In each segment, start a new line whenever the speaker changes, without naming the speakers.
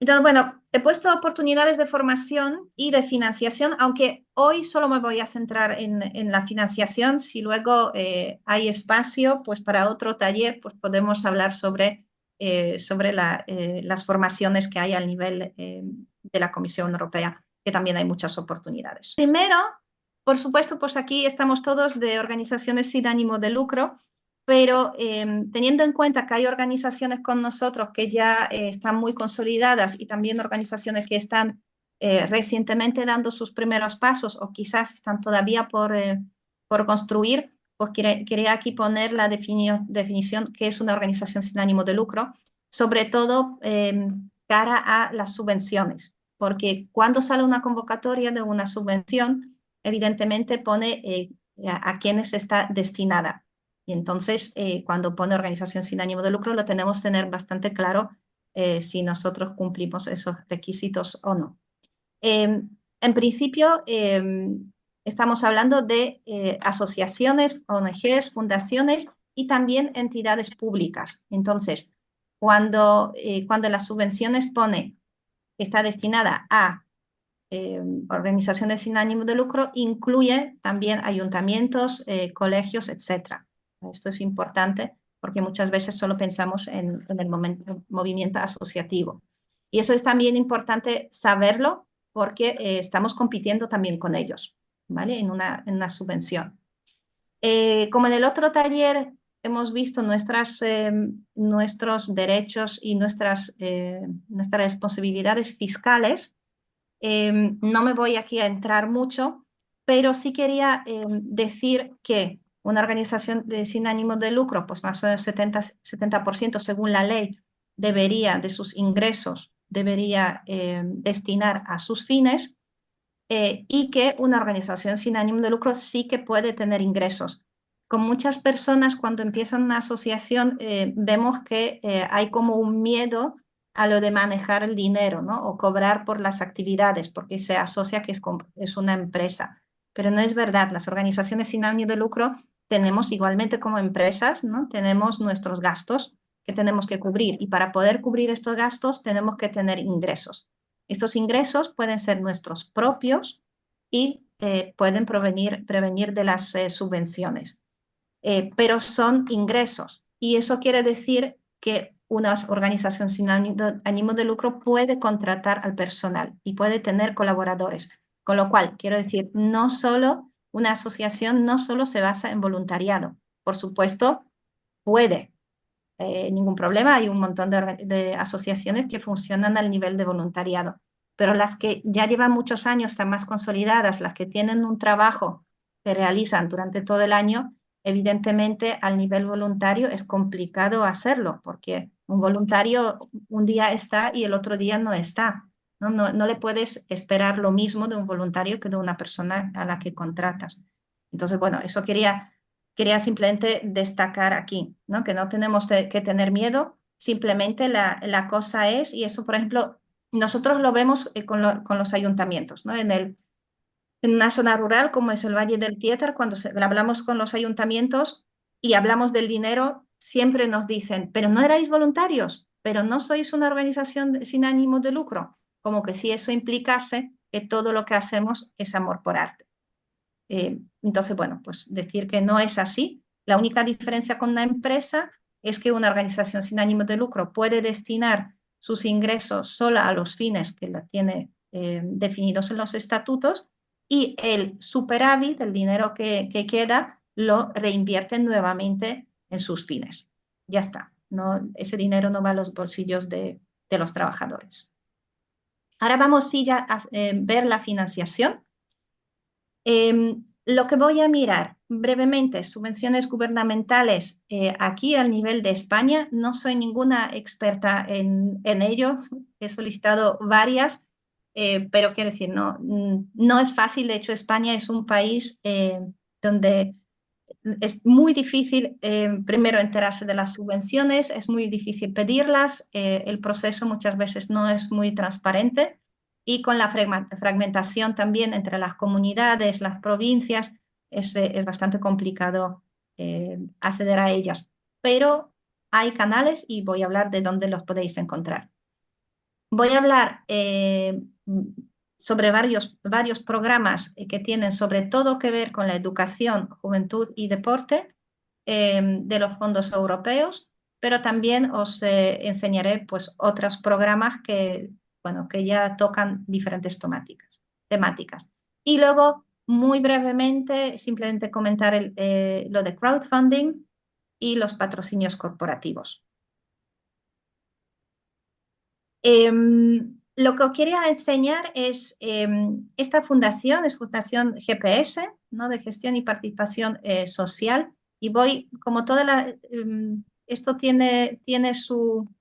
Entonces, bueno, he puesto oportunidades de formación y de financiación, aunque hoy solo me voy a centrar en la financiación. Si luego hay espacio, pues para otro taller, pues podemos hablar sobre las formaciones que hay al nivel de la Comisión Europea, que también hay muchas oportunidades. Primero, por supuesto, pues aquí estamos todos de organizaciones sin ánimo de lucro, pero teniendo en cuenta que hay organizaciones con nosotros que ya están muy consolidadas y también organizaciones que están recientemente dando sus primeros pasos o quizás están todavía por construir, pues quería aquí poner la definición que es una organización sin ánimo de lucro, sobre todo cara a las subvenciones, porque cuando sale una convocatoria de una subvención, evidentemente pone a quienes está destinada. Y entonces, cuando pone organización sin ánimo de lucro, lo tenemos que tener bastante claro si nosotros cumplimos esos requisitos o no. En principio, estamos hablando de asociaciones, ONGs, fundaciones y también entidades públicas. Entonces, cuando las subvenciones pone que está destinada a organizaciones sin ánimo de lucro, incluye también ayuntamientos, colegios, etcétera. Esto es importante porque muchas veces solo pensamos en el movimiento asociativo. Y eso es también importante saberlo porque estamos compitiendo también con ellos, ¿vale? En una subvención. Como en el otro taller hemos visto nuestros derechos y nuestras responsabilidades fiscales, no me voy aquí a entrar mucho, pero sí quería decir que una organización sin ánimo de lucro, pues más o menos 70% según la ley, de sus ingresos, debería destinar a sus fines, y que una organización sin ánimo de lucro sí que puede tener ingresos. Con muchas personas, cuando empiezan una asociación, vemos que hay como un miedo a lo de manejar el dinero, ¿no? O cobrar por las actividades, porque se asocia que es una empresa. Pero no es verdad. Las organizaciones sin ánimo de lucro tenemos igualmente como empresas, ¿no? Tenemos nuestros gastos que tenemos que cubrir y para poder cubrir estos gastos tenemos que tener ingresos. Estos ingresos pueden ser nuestros propios y pueden prevenir de las subvenciones, pero son ingresos. Y eso quiere decir que una organización sin ánimo de lucro puede contratar al personal y puede tener colaboradores. Con lo cual, quiero decir, no solo una asociación no solo se basa en voluntariado. Por supuesto, puede, ningún problema. Hay un montón de asociaciones que funcionan al nivel de voluntariado, pero las que ya llevan muchos años, están más consolidadas, las que tienen un trabajo que realizan durante todo el año, evidentemente al nivel voluntario es complicado hacerlo, porque un voluntario un día está y el otro día no está. No le puedes esperar lo mismo de un voluntario que de una persona a la que contratas. Entonces, bueno, eso quería simplemente destacar aquí, ¿no? Que no tenemos que tener miedo, simplemente la cosa es, y eso, por ejemplo, nosotros lo vemos con los ayuntamientos, ¿no? En una zona rural como es el Valle del Tietar, cuando hablamos con los ayuntamientos y hablamos del dinero, siempre nos dicen, pero no erais voluntarios, pero no sois una organización sin ánimo de lucro, como que si eso implicase que todo lo que hacemos es amor por arte. Entonces, bueno, pues decir que no es así. La única diferencia con una empresa es que una organización sin ánimo de lucro puede destinar sus ingresos solo a los fines que la tiene definidos en los estatutos y el superávit, el dinero que queda, lo reinvierte nuevamente en sus fines. Ya está. No, ese dinero no va a los bolsillos de los trabajadores. Ahora vamos sí, ya a ver la financiación. Lo que voy a mirar brevemente, subvenciones gubernamentales, aquí al nivel de España, no soy ninguna experta en ello, he solicitado varias, pero quiero decir, no es fácil. De hecho, España es un país donde es muy difícil, primero, enterarse de las subvenciones, es muy difícil pedirlas, el proceso muchas veces no es muy transparente y con la fragmentación también entre las comunidades, las provincias, es bastante complicado acceder a ellas. Pero hay canales y voy a hablar de dónde los podéis encontrar. Voy a hablar sobre varios programas que tienen sobre todo que ver con la educación, juventud y deporte de los fondos europeos, pero también os enseñaré pues, otros programas que, bueno, que ya tocan diferentes temáticas. Y luego, muy brevemente, simplemente comentar lo de crowdfunding y los patrocinios corporativos. Lo que os quería enseñar es esta fundación, es Fundación GPS, ¿no? De Gestión y Participación Social. Y voy, como toda esto tiene su,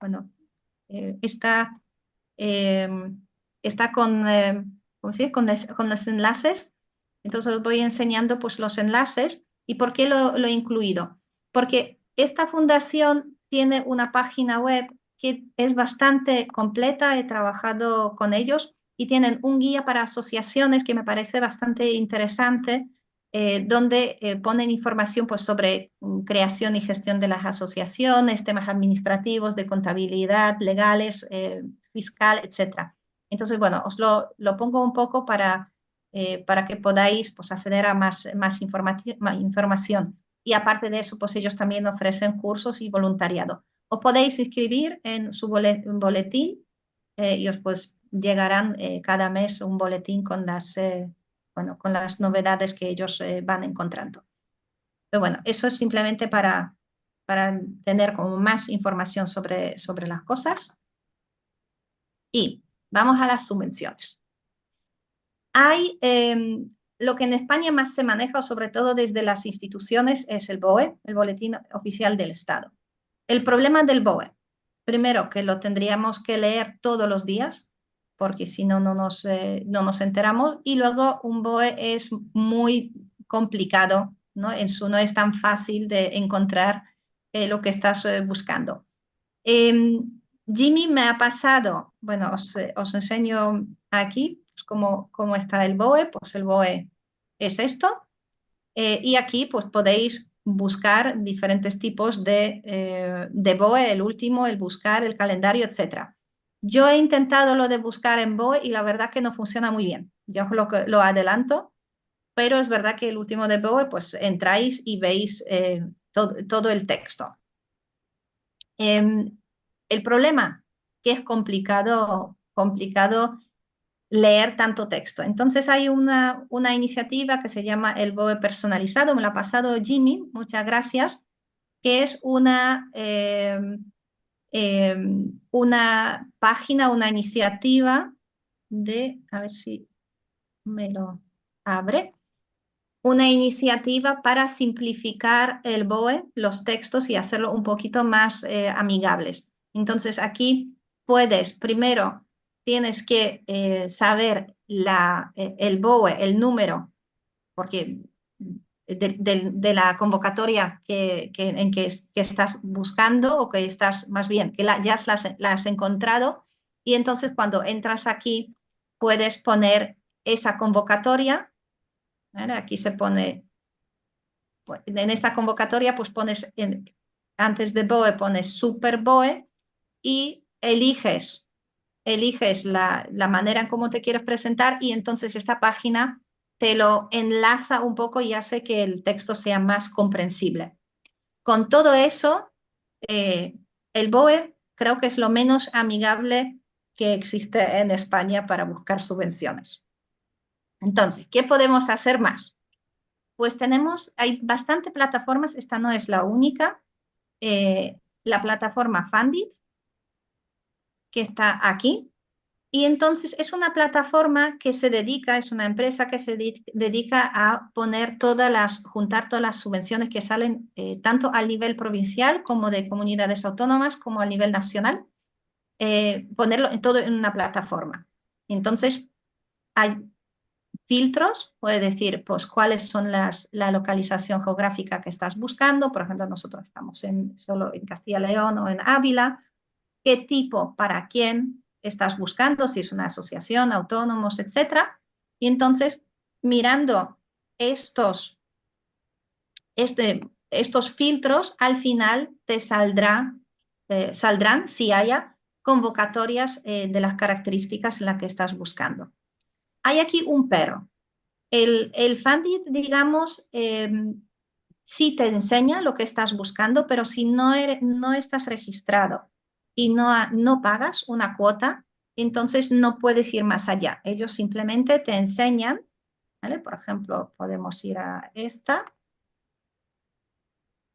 bueno, está, está con, ¿cómo se dice? Con los enlaces. Entonces os voy enseñando pues los enlaces. ¿Y por qué lo he incluido? Porque esta fundación tiene una página web que es bastante completa, he trabajado con ellos y tienen un guía para asociaciones que me parece bastante interesante, donde ponen información pues, sobre creación y gestión de las asociaciones, temas administrativos, de contabilidad, legales, fiscal, etc. Entonces, bueno, os lo pongo un poco para que podáis pues, acceder a más información. Y aparte de eso, pues ellos también ofrecen cursos y voluntariado. Os podéis inscribir en su boletín y os pues llegarán cada mes un boletín con bueno, con las novedades que ellos van encontrando. Pero bueno, eso es simplemente para tener como más información sobre las cosas. Y vamos a las subvenciones. Hay lo que en España más se maneja, sobre todo desde las instituciones, es el BOE, el Boletín Oficial del Estado. El problema del BOE, primero que lo tendríamos que leer todos los días, porque si no, no nos enteramos, y luego un BOE es muy complicado, ¿no? No es tan fácil de encontrar lo que estás buscando. Jimmy me ha pasado, bueno, os enseño aquí pues, cómo está el BOE, pues el BOE es esto, y aquí pues podéis buscar diferentes tipos de BOE, el último, el buscar, el calendario, etc. Yo he intentado lo de buscar en BOE y la verdad que no funciona muy bien, yo lo adelanto, pero es verdad que el último de BOE pues entráis y veis todo el texto. El problema que es complicado leer tanto texto. Entonces hay una iniciativa que se llama el BOE personalizado, me lo ha pasado Jimmy, muchas gracias, que es una página, una iniciativa a ver si me lo abre, una iniciativa para simplificar el BOE, los textos y hacerlo un poquito más amigables. Entonces aquí primero tienes que saber el BOE, el número, porque de la convocatoria que estás buscando o que estás más bien, que ya la has encontrado y entonces cuando entras aquí puedes poner esa convocatoria. ¿Vale? Aquí se pone, en esta convocatoria, pues antes de BOE pones Super BOE y eliges la manera en cómo te quieres presentar y entonces esta página te lo enlaza un poco y hace que el texto sea más comprensible. Con todo eso, el BOE creo que es lo menos amigable que existe en España para buscar subvenciones. Entonces, ¿qué podemos hacer más? Pues hay bastante plataformas, esta no es la única, la plataforma Fundit, que está aquí, y entonces es una plataforma que es una empresa que se dedica a juntar todas las subvenciones que salen tanto a nivel provincial como de comunidades autónomas como a nivel nacional, ponerlo todo en una plataforma. Entonces hay filtros, puede decir pues cuáles son la localización geográfica que estás buscando. Por ejemplo, nosotros estamos solo en Castilla y León o en Ávila. ¿Qué tipo, para quién estás buscando? Si es una asociación, autónomos, etc. Y entonces, mirando estos filtros, al final te saldrán, si haya, convocatorias de las características en las que estás buscando. Hay aquí un pero. El Fundit, digamos, sí te enseña lo que estás buscando, pero si no estás registrado y no pagas una cuota, entonces no puedes ir más allá. Ellos simplemente te enseñan, ¿vale? Por ejemplo, podemos ir a esta.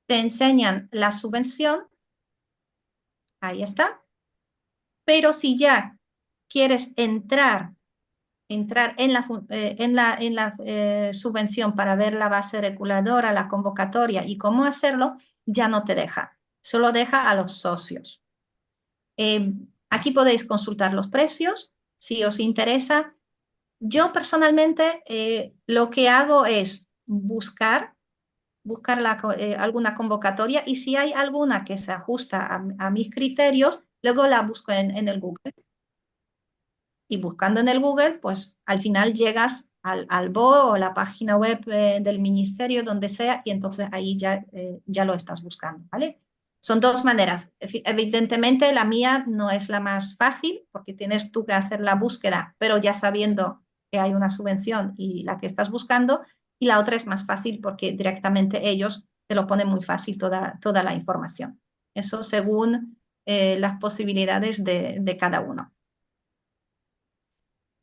Te enseñan la subvención, ahí está. Pero si ya quieres entrar en la subvención para ver la base reguladora, la convocatoria y cómo hacerlo, ya no te deja. Solo deja a los socios. Aquí podéis consultar los precios, si os interesa. Yo personalmente lo que hago es buscar alguna convocatoria y si hay alguna que se ajusta a mis criterios, luego la busco en el Google. Y buscando en el Google, pues al final llegas al BOE o la página web del ministerio, donde sea, y entonces ahí ya lo estás buscando, ¿vale? Son dos maneras. Evidentemente la mía no es la más fácil porque tienes tú que hacer la búsqueda, pero ya sabiendo que hay una subvención y la que estás buscando, y la otra es más fácil porque directamente ellos te lo ponen muy fácil toda la información. Eso según las posibilidades de cada uno.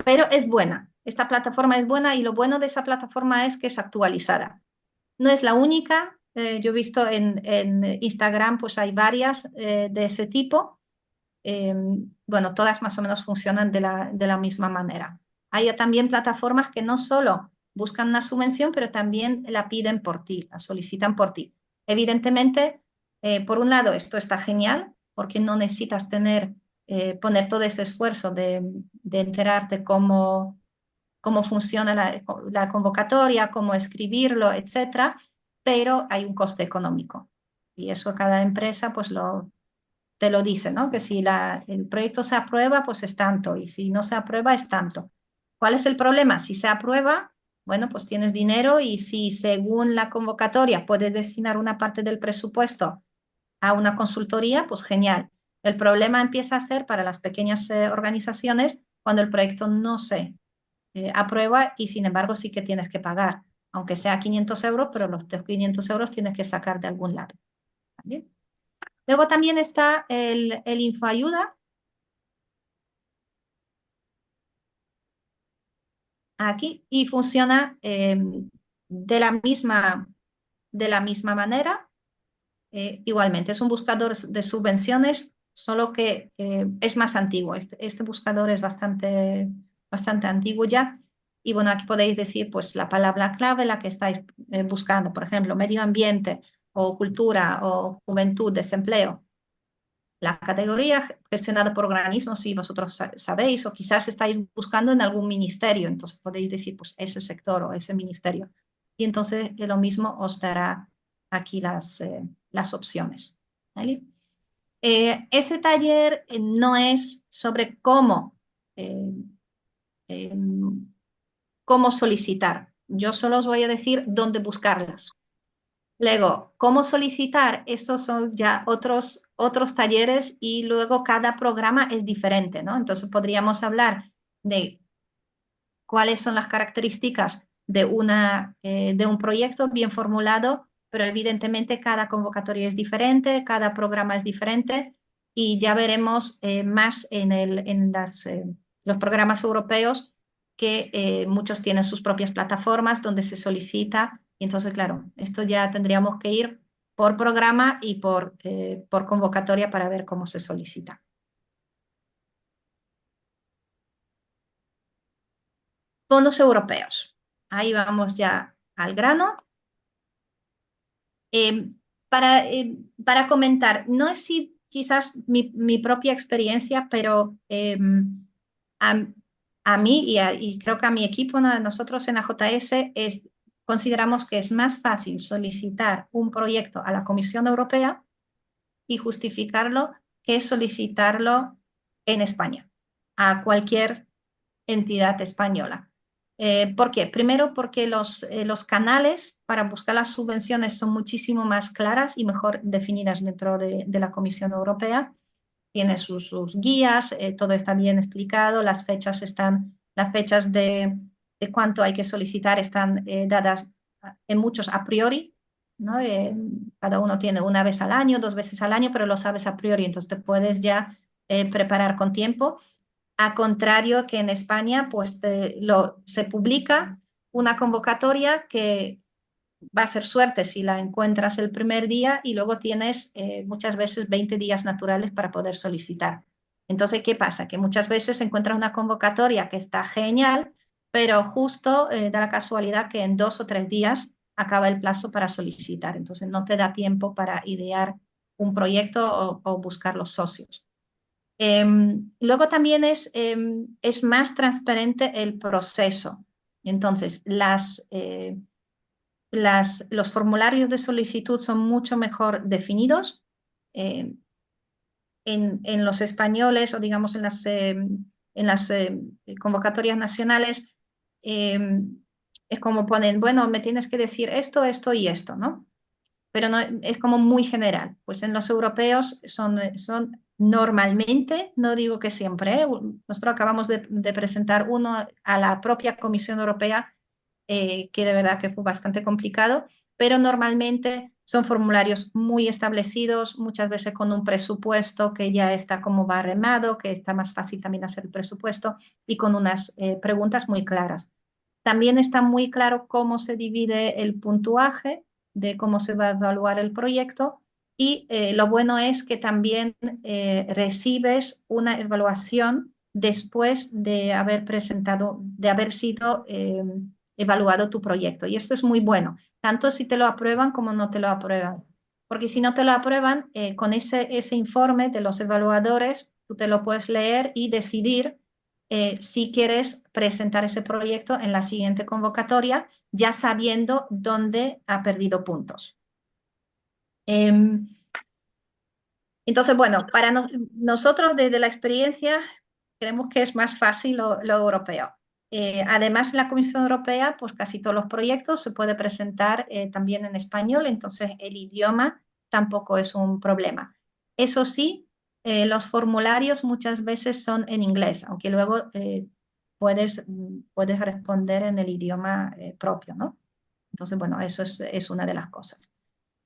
Pero es buena. Esta plataforma es buena y lo bueno de esa plataforma es que es actualizada. No es la única. Yo he visto en Instagram, pues hay varias de ese tipo. Bueno, todas más o menos funcionan de la misma manera. Hay también plataformas que no solo buscan una subvención, pero también la piden por ti, la solicitan por ti. Evidentemente, por un lado, esto está genial porque no necesitas poner todo ese esfuerzo de enterarte cómo funciona la convocatoria, cómo escribirlo, etcétera, pero hay un coste económico. Y eso cada empresa pues te lo dice, ¿no? Que si el proyecto se aprueba, pues es tanto, y si no se aprueba, es tanto. ¿Cuál es el problema? Si se aprueba, bueno, pues tienes dinero y si según la convocatoria puedes destinar una parte del presupuesto a una consultoría, pues genial. El problema empieza a ser para las pequeñas organizaciones cuando el proyecto no se aprueba y sin embargo sí que tienes que pagar, aunque sea 500 euros, pero los 500 euros tienes que sacar de algún lado. ¿Vale? Luego también está el InfoAyuda. Aquí y funciona de la misma manera. Igualmente, es un buscador de subvenciones, solo que es más antiguo. Este buscador es bastante antiguo ya. Y bueno, aquí podéis decir pues la palabra clave, la que estáis buscando, por ejemplo, medio ambiente o cultura o juventud, desempleo. La categoría gestionada por organismos, si vosotros sabéis, o quizás estáis buscando en algún ministerio, entonces podéis decir pues ese sector o ese ministerio. Y entonces lo mismo os dará aquí las opciones. ¿Vale? Ese taller no es sobre eh, eh, cómo solicitar. Yo solo os voy a decir dónde buscarlas. Luego, cómo solicitar, esos son ya otros talleres y luego cada programa es diferente, ¿no? Entonces podríamos hablar de cuáles son las características de un proyecto bien formulado, pero evidentemente cada convocatoria es diferente, cada programa es diferente y ya veremos más en los programas europeos que muchos tienen sus propias plataformas donde se solicita. Y entonces, claro, esto ya tendríamos que ir por programa y por convocatoria para ver cómo se solicita. Fondos europeos. Ahí vamos ya al grano. Eh, para comentar, no es si quizás mi propia experiencia, pero a, a mí y creo que a mi equipo, ¿no? Nosotros en AJS consideramos que es más fácil solicitar un proyecto a la Comisión Europea y justificarlo que solicitarlo en España, a cualquier entidad española. ¿Por qué? Primero porque los canales para buscar las subvenciones son muchísimo más claras y mejor definidas dentro de la Comisión Europea. tiene sus guías, todo está bien explicado, las fechas de cuánto hay que solicitar están dadas en muchos a priori, ¿no? Cada uno tiene una vez al año, 2 veces al año, pero lo sabes a priori, entonces te puedes ya preparar con tiempo. A contrario que en España, pues se publica una convocatoria que va a ser suerte si la encuentras el primer día y luego tienes muchas veces 20 días naturales para poder solicitar. Entonces, ¿qué pasa? Que muchas veces encuentras una convocatoria que está genial, pero justo da la casualidad que en 2 o 3 días acaba el plazo para solicitar. Entonces, no te da tiempo para idear un proyecto o buscar los socios. Luego también es más transparente el proceso. Entonces, los formularios de solicitud son mucho mejor definidos. En los españoles o digamos en las convocatorias nacionales es como ponen, bueno, me tienes que decir esto, esto y esto, ¿no? Pero no, es como muy general. Pues en los europeos son normalmente, no digo que siempre, nosotros acabamos de presentar uno a la propia Comisión Europea, que de verdad que fue bastante complicado, pero normalmente son formularios muy establecidos, muchas veces con un presupuesto que ya está como baremado, que está más fácil también hacer el presupuesto y con unas preguntas muy claras. También está muy claro cómo se divide el puntuaje, de cómo se va a evaluar el proyecto y lo bueno es que también recibes una evaluación después de haber presentado, de haber sido evaluado tu proyecto. Y esto es muy bueno, tanto si te lo aprueban como no te lo aprueban. Porque si no te lo aprueban, con ese informe de los evaluadores, tú te lo puedes leer y decidir si quieres presentar ese proyecto en la siguiente convocatoria, ya sabiendo dónde ha perdido puntos. Entonces, bueno, para nosotros desde la experiencia creemos que es más fácil lo europeo. Además, en la Comisión Europea, pues casi todos los proyectos se puede presentar también en español, entonces el idioma tampoco es un problema. Eso sí, los formularios muchas veces son en inglés, aunque luego puedes responder en el idioma propio, ¿no? Entonces, bueno, eso es una de las cosas.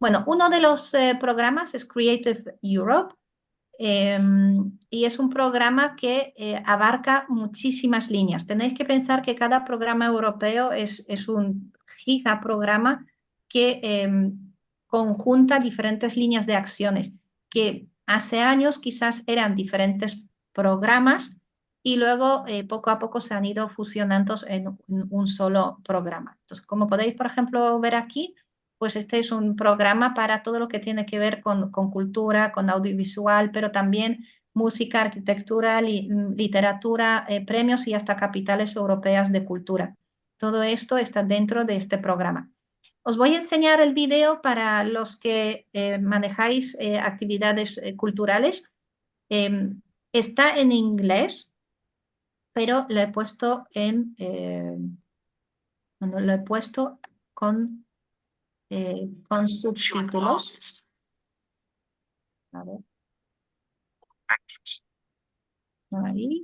Bueno, uno de los programas es Creative Europe. Y es un programa que abarca muchísimas líneas. Tenéis que pensar que cada programa europeo es un gigaprograma que conjunta diferentes líneas de acciones, que hace años quizás eran diferentes programas y luego poco a poco se han ido fusionando en un solo programa. Entonces, como podéis, por ejemplo, ver aquí, pues este es un programa para todo lo que tiene que ver con cultura, con audiovisual, pero también música, arquitectura, literatura, premios y hasta capitales europeas de cultura. Todo esto está dentro de este programa. Os voy a enseñar el video para los que manejáis actividades culturales. Está en inglés, pero lo he puesto lo he puesto con subtítulos. A ver, ahí.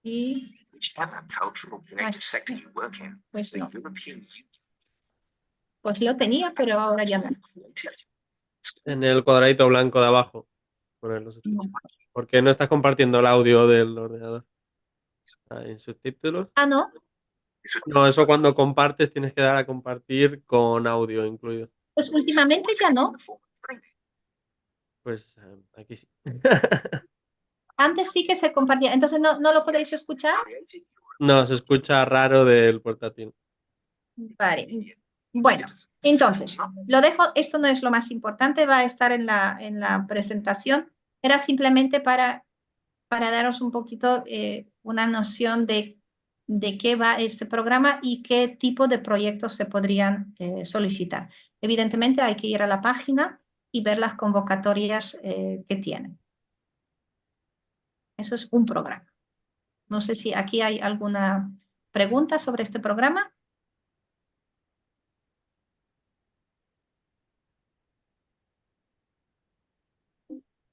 Y pues no. Pues lo tenía, pero ahora ya no.
En el cuadradito blanco de abajo. Ponerlos.
No.
Porque no estás compartiendo el audio del ordenador. En subtítulos.
Ah, no.
No, eso cuando compartes tienes que dar a compartir con audio incluido.
Pues últimamente ya no.
Pues aquí sí.
Antes sí que se compartía. Entonces no lo podéis escuchar.
No, se escucha raro del portátil.
Vale. Bueno, entonces, lo dejo. Esto no es lo más importante, va a estar en la presentación. Era simplemente para daros un poquito una noción de qué va este programa y qué tipo de proyectos se podrían solicitar. Evidentemente hay que ir a la página y ver las convocatorias que tienen. Eso es un programa. No sé si aquí hay alguna pregunta sobre este programa.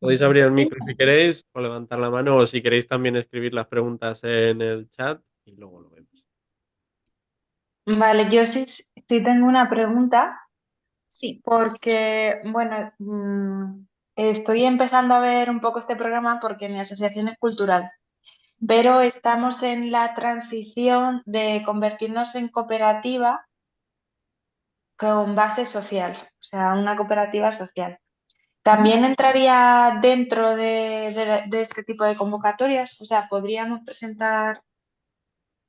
Podéis abrir el
Sí,
micro si queréis, o levantar la mano, o si queréis también escribir las preguntas en el chat y luego lo vemos.
Vale, yo sí tengo una pregunta
sí.
porque, bueno, estoy empezando a ver un poco este programa porque mi asociación es cultural, pero estamos en la transición de convertirnos en cooperativa con base social, o sea, una cooperativa social. ¿También entraría dentro de este tipo de convocatorias? O sea, ¿podríamos presentar?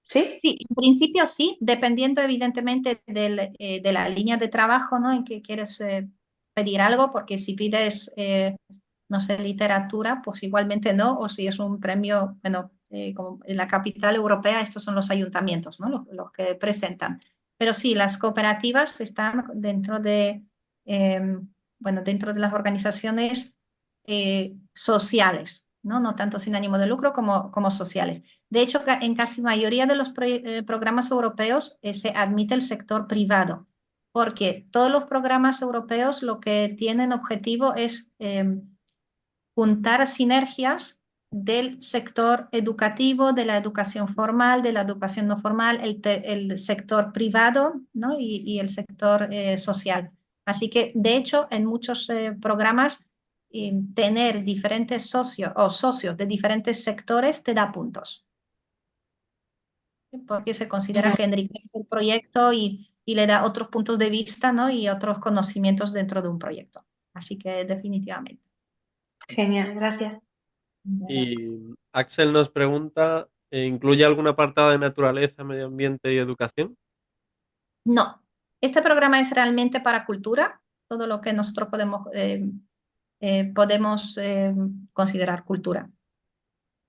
¿Sí?
Sí, en principio sí, dependiendo evidentemente de la línea de trabajo, ¿no? En que quieres pedir algo, porque si pides, no sé, literatura, pues igualmente no, o si es un premio, bueno, como en la capital europea, estos son los ayuntamientos, ¿no? Los que presentan. Pero sí, las cooperativas están dentro bueno, dentro de las organizaciones sociales, ¿no? No tanto sin ánimo de lucro como sociales. De hecho, en casi mayoría de los programas europeos se admite el sector privado, porque todos los programas europeos lo que tienen objetivo es juntar sinergias del sector educativo, de la educación formal, de la educación no formal, el sector privado, ¿no? y el sector social. Así que, de hecho, en muchos programas, tener diferentes socios o socios de diferentes sectores te da puntos porque se considera que enriquece el proyecto y le da otros puntos de vista, ¿no? Y otros conocimientos dentro de un proyecto. Así que definitivamente.
Genial, gracias.
Y Axel nos pregunta, ¿incluye algún apartado de naturaleza, medio ambiente y educación?
No, este programa es realmente para cultura, todo lo que nosotros podemos considerar cultura.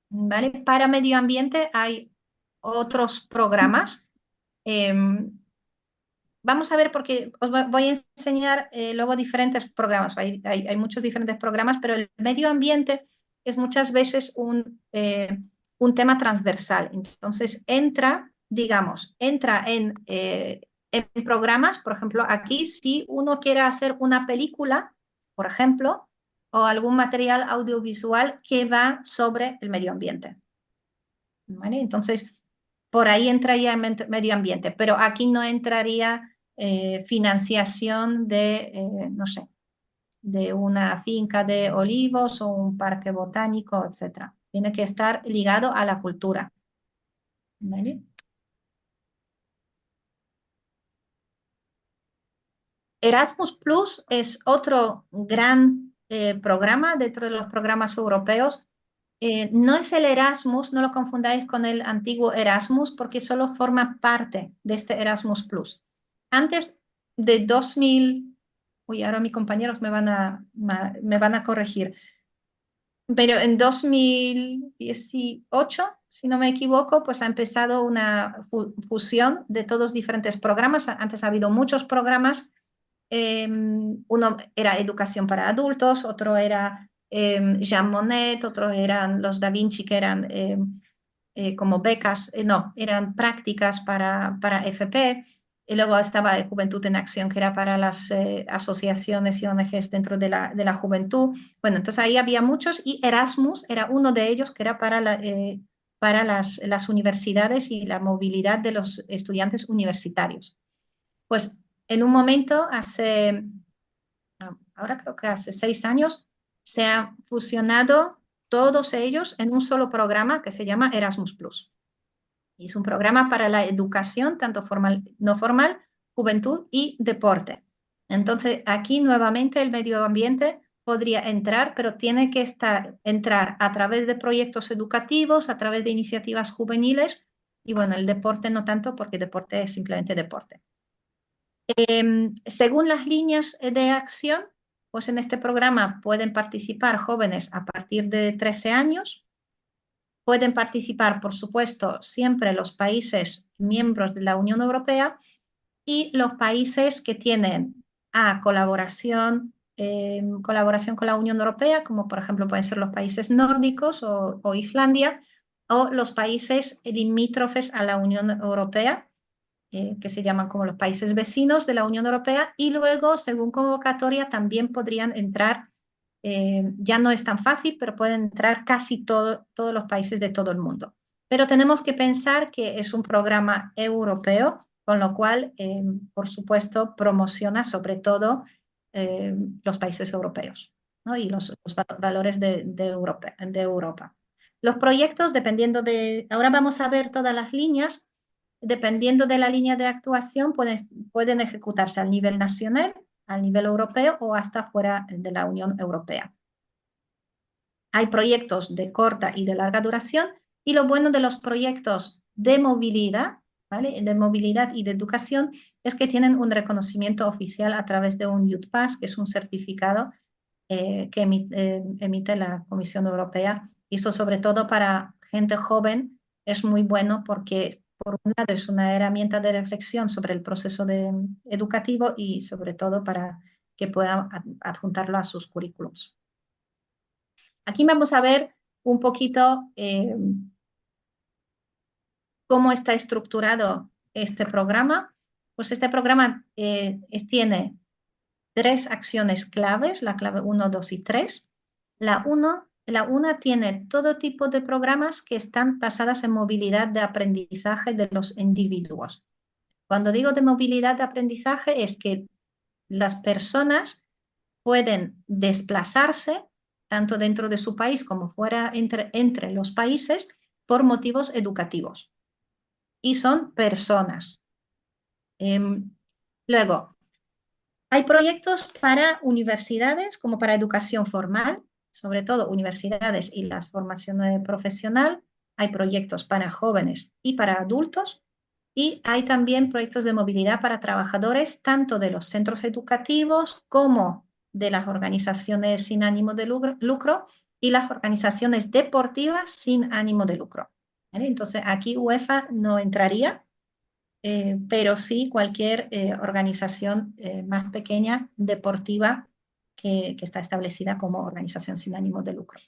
¿Vale? Para medio ambiente hay otros programas. Vamos a ver porque os voy a enseñar luego diferentes programas. Hay muchos diferentes programas, pero el medio ambiente es muchas veces un tema transversal. Entonces entra, digamos, entra en programas, por ejemplo, aquí si uno quiere hacer una película, por ejemplo, o algún material audiovisual que va sobre el medio ambiente. ¿Vale? Entonces, por ahí entraría medio ambiente, pero aquí no entraría financiación no sé, de una finca de olivos o un parque botánico, etcétera. Tiene que estar ligado a la cultura. ¿Vale? Erasmus Plus es otro gran programa dentro de los programas europeos. No es el Erasmus, no lo confundáis con el antiguo Erasmus, porque solo forma parte de este Erasmus Plus. Antes de 2000, uy, ahora mis compañeros me van a corregir, pero en 2018, si no me equivoco, pues ha empezado una fusión de todos diferentes programas. Antes ha habido muchos programas. Uno era educación para adultos, otro era Jean Monnet, otros eran los Da Vinci, que eran como becas, no, eran prácticas para FP. Y luego estaba Juventud en Acción, que era para las asociaciones y ONGs dentro de la juventud. Bueno, entonces ahí había muchos y Erasmus era uno de ellos, que era para las universidades y la movilidad de los estudiantes universitarios. Pues en un momento, ahora creo que hace 6 años, se han fusionado todos ellos en un solo programa que se llama Erasmus Plus. Y es un programa para la educación, tanto formal, no formal, juventud y deporte. Entonces, aquí nuevamente el medio ambiente podría entrar, pero tiene que entrar a través de proyectos educativos, a través de iniciativas juveniles, y bueno, el deporte no tanto, porque deporte es simplemente deporte. Según las líneas de acción, pues en este programa pueden participar jóvenes a partir de 13 años, pueden participar, por supuesto, siempre los países miembros de la Unión Europea y los países que tienen colaboración con la Unión Europea, como por ejemplo pueden ser los países nórdicos o Islandia, o los países limítrofes a la Unión Europea, que se llaman como los países vecinos de la Unión Europea, y luego, según convocatoria, también podrían entrar ya no es tan fácil, pero pueden entrar casi todos los países de todo el mundo. Pero tenemos que pensar que es un programa europeo, con lo cual, por supuesto, promociona sobre todo los países europeos, ¿no? Y los valores de Europa. Los proyectos, dependiendo de... Ahora vamos a ver todas las líneas. Dependiendo de la línea de actuación, pueden ejecutarse al nivel nacional, al nivel europeo o hasta fuera de la Unión Europea. Hay proyectos de corta y de larga duración, y lo bueno de los proyectos de movilidad, ¿vale? De movilidad y de educación, es que tienen un reconocimiento oficial a través de un Youth Pass, que es un certificado que emite la Comisión Europea. Y eso, sobre todo para gente joven, es muy bueno porque, por un lado, es una herramienta de reflexión sobre el proceso educativo y, sobre todo, para que puedan adjuntarlo a sus currículos. Aquí vamos a ver un poquito cómo está estructurado este programa. Pues este programa tiene 3 acciones claves, la clave 1, 2 y 3. La una tiene todo tipo de programas que están basadas en movilidad de aprendizaje de los individuos. Cuando digo de movilidad de aprendizaje es que las personas pueden desplazarse tanto dentro de su país como fuera entre los países por motivos educativos. Y son personas. Luego, hay proyectos para universidades como para educación formal, sobre todo universidades y la formación profesional. Hay proyectos para jóvenes y para adultos. Y hay también proyectos de movilidad para trabajadores, tanto de los centros educativos como de las organizaciones sin ánimo de lucro y las organizaciones deportivas sin ánimo de lucro. ¿Vale? Entonces, aquí UEFA no entraría, pero sí cualquier organización más pequeña, deportiva, que está establecida como organización sin ánimo de lucro.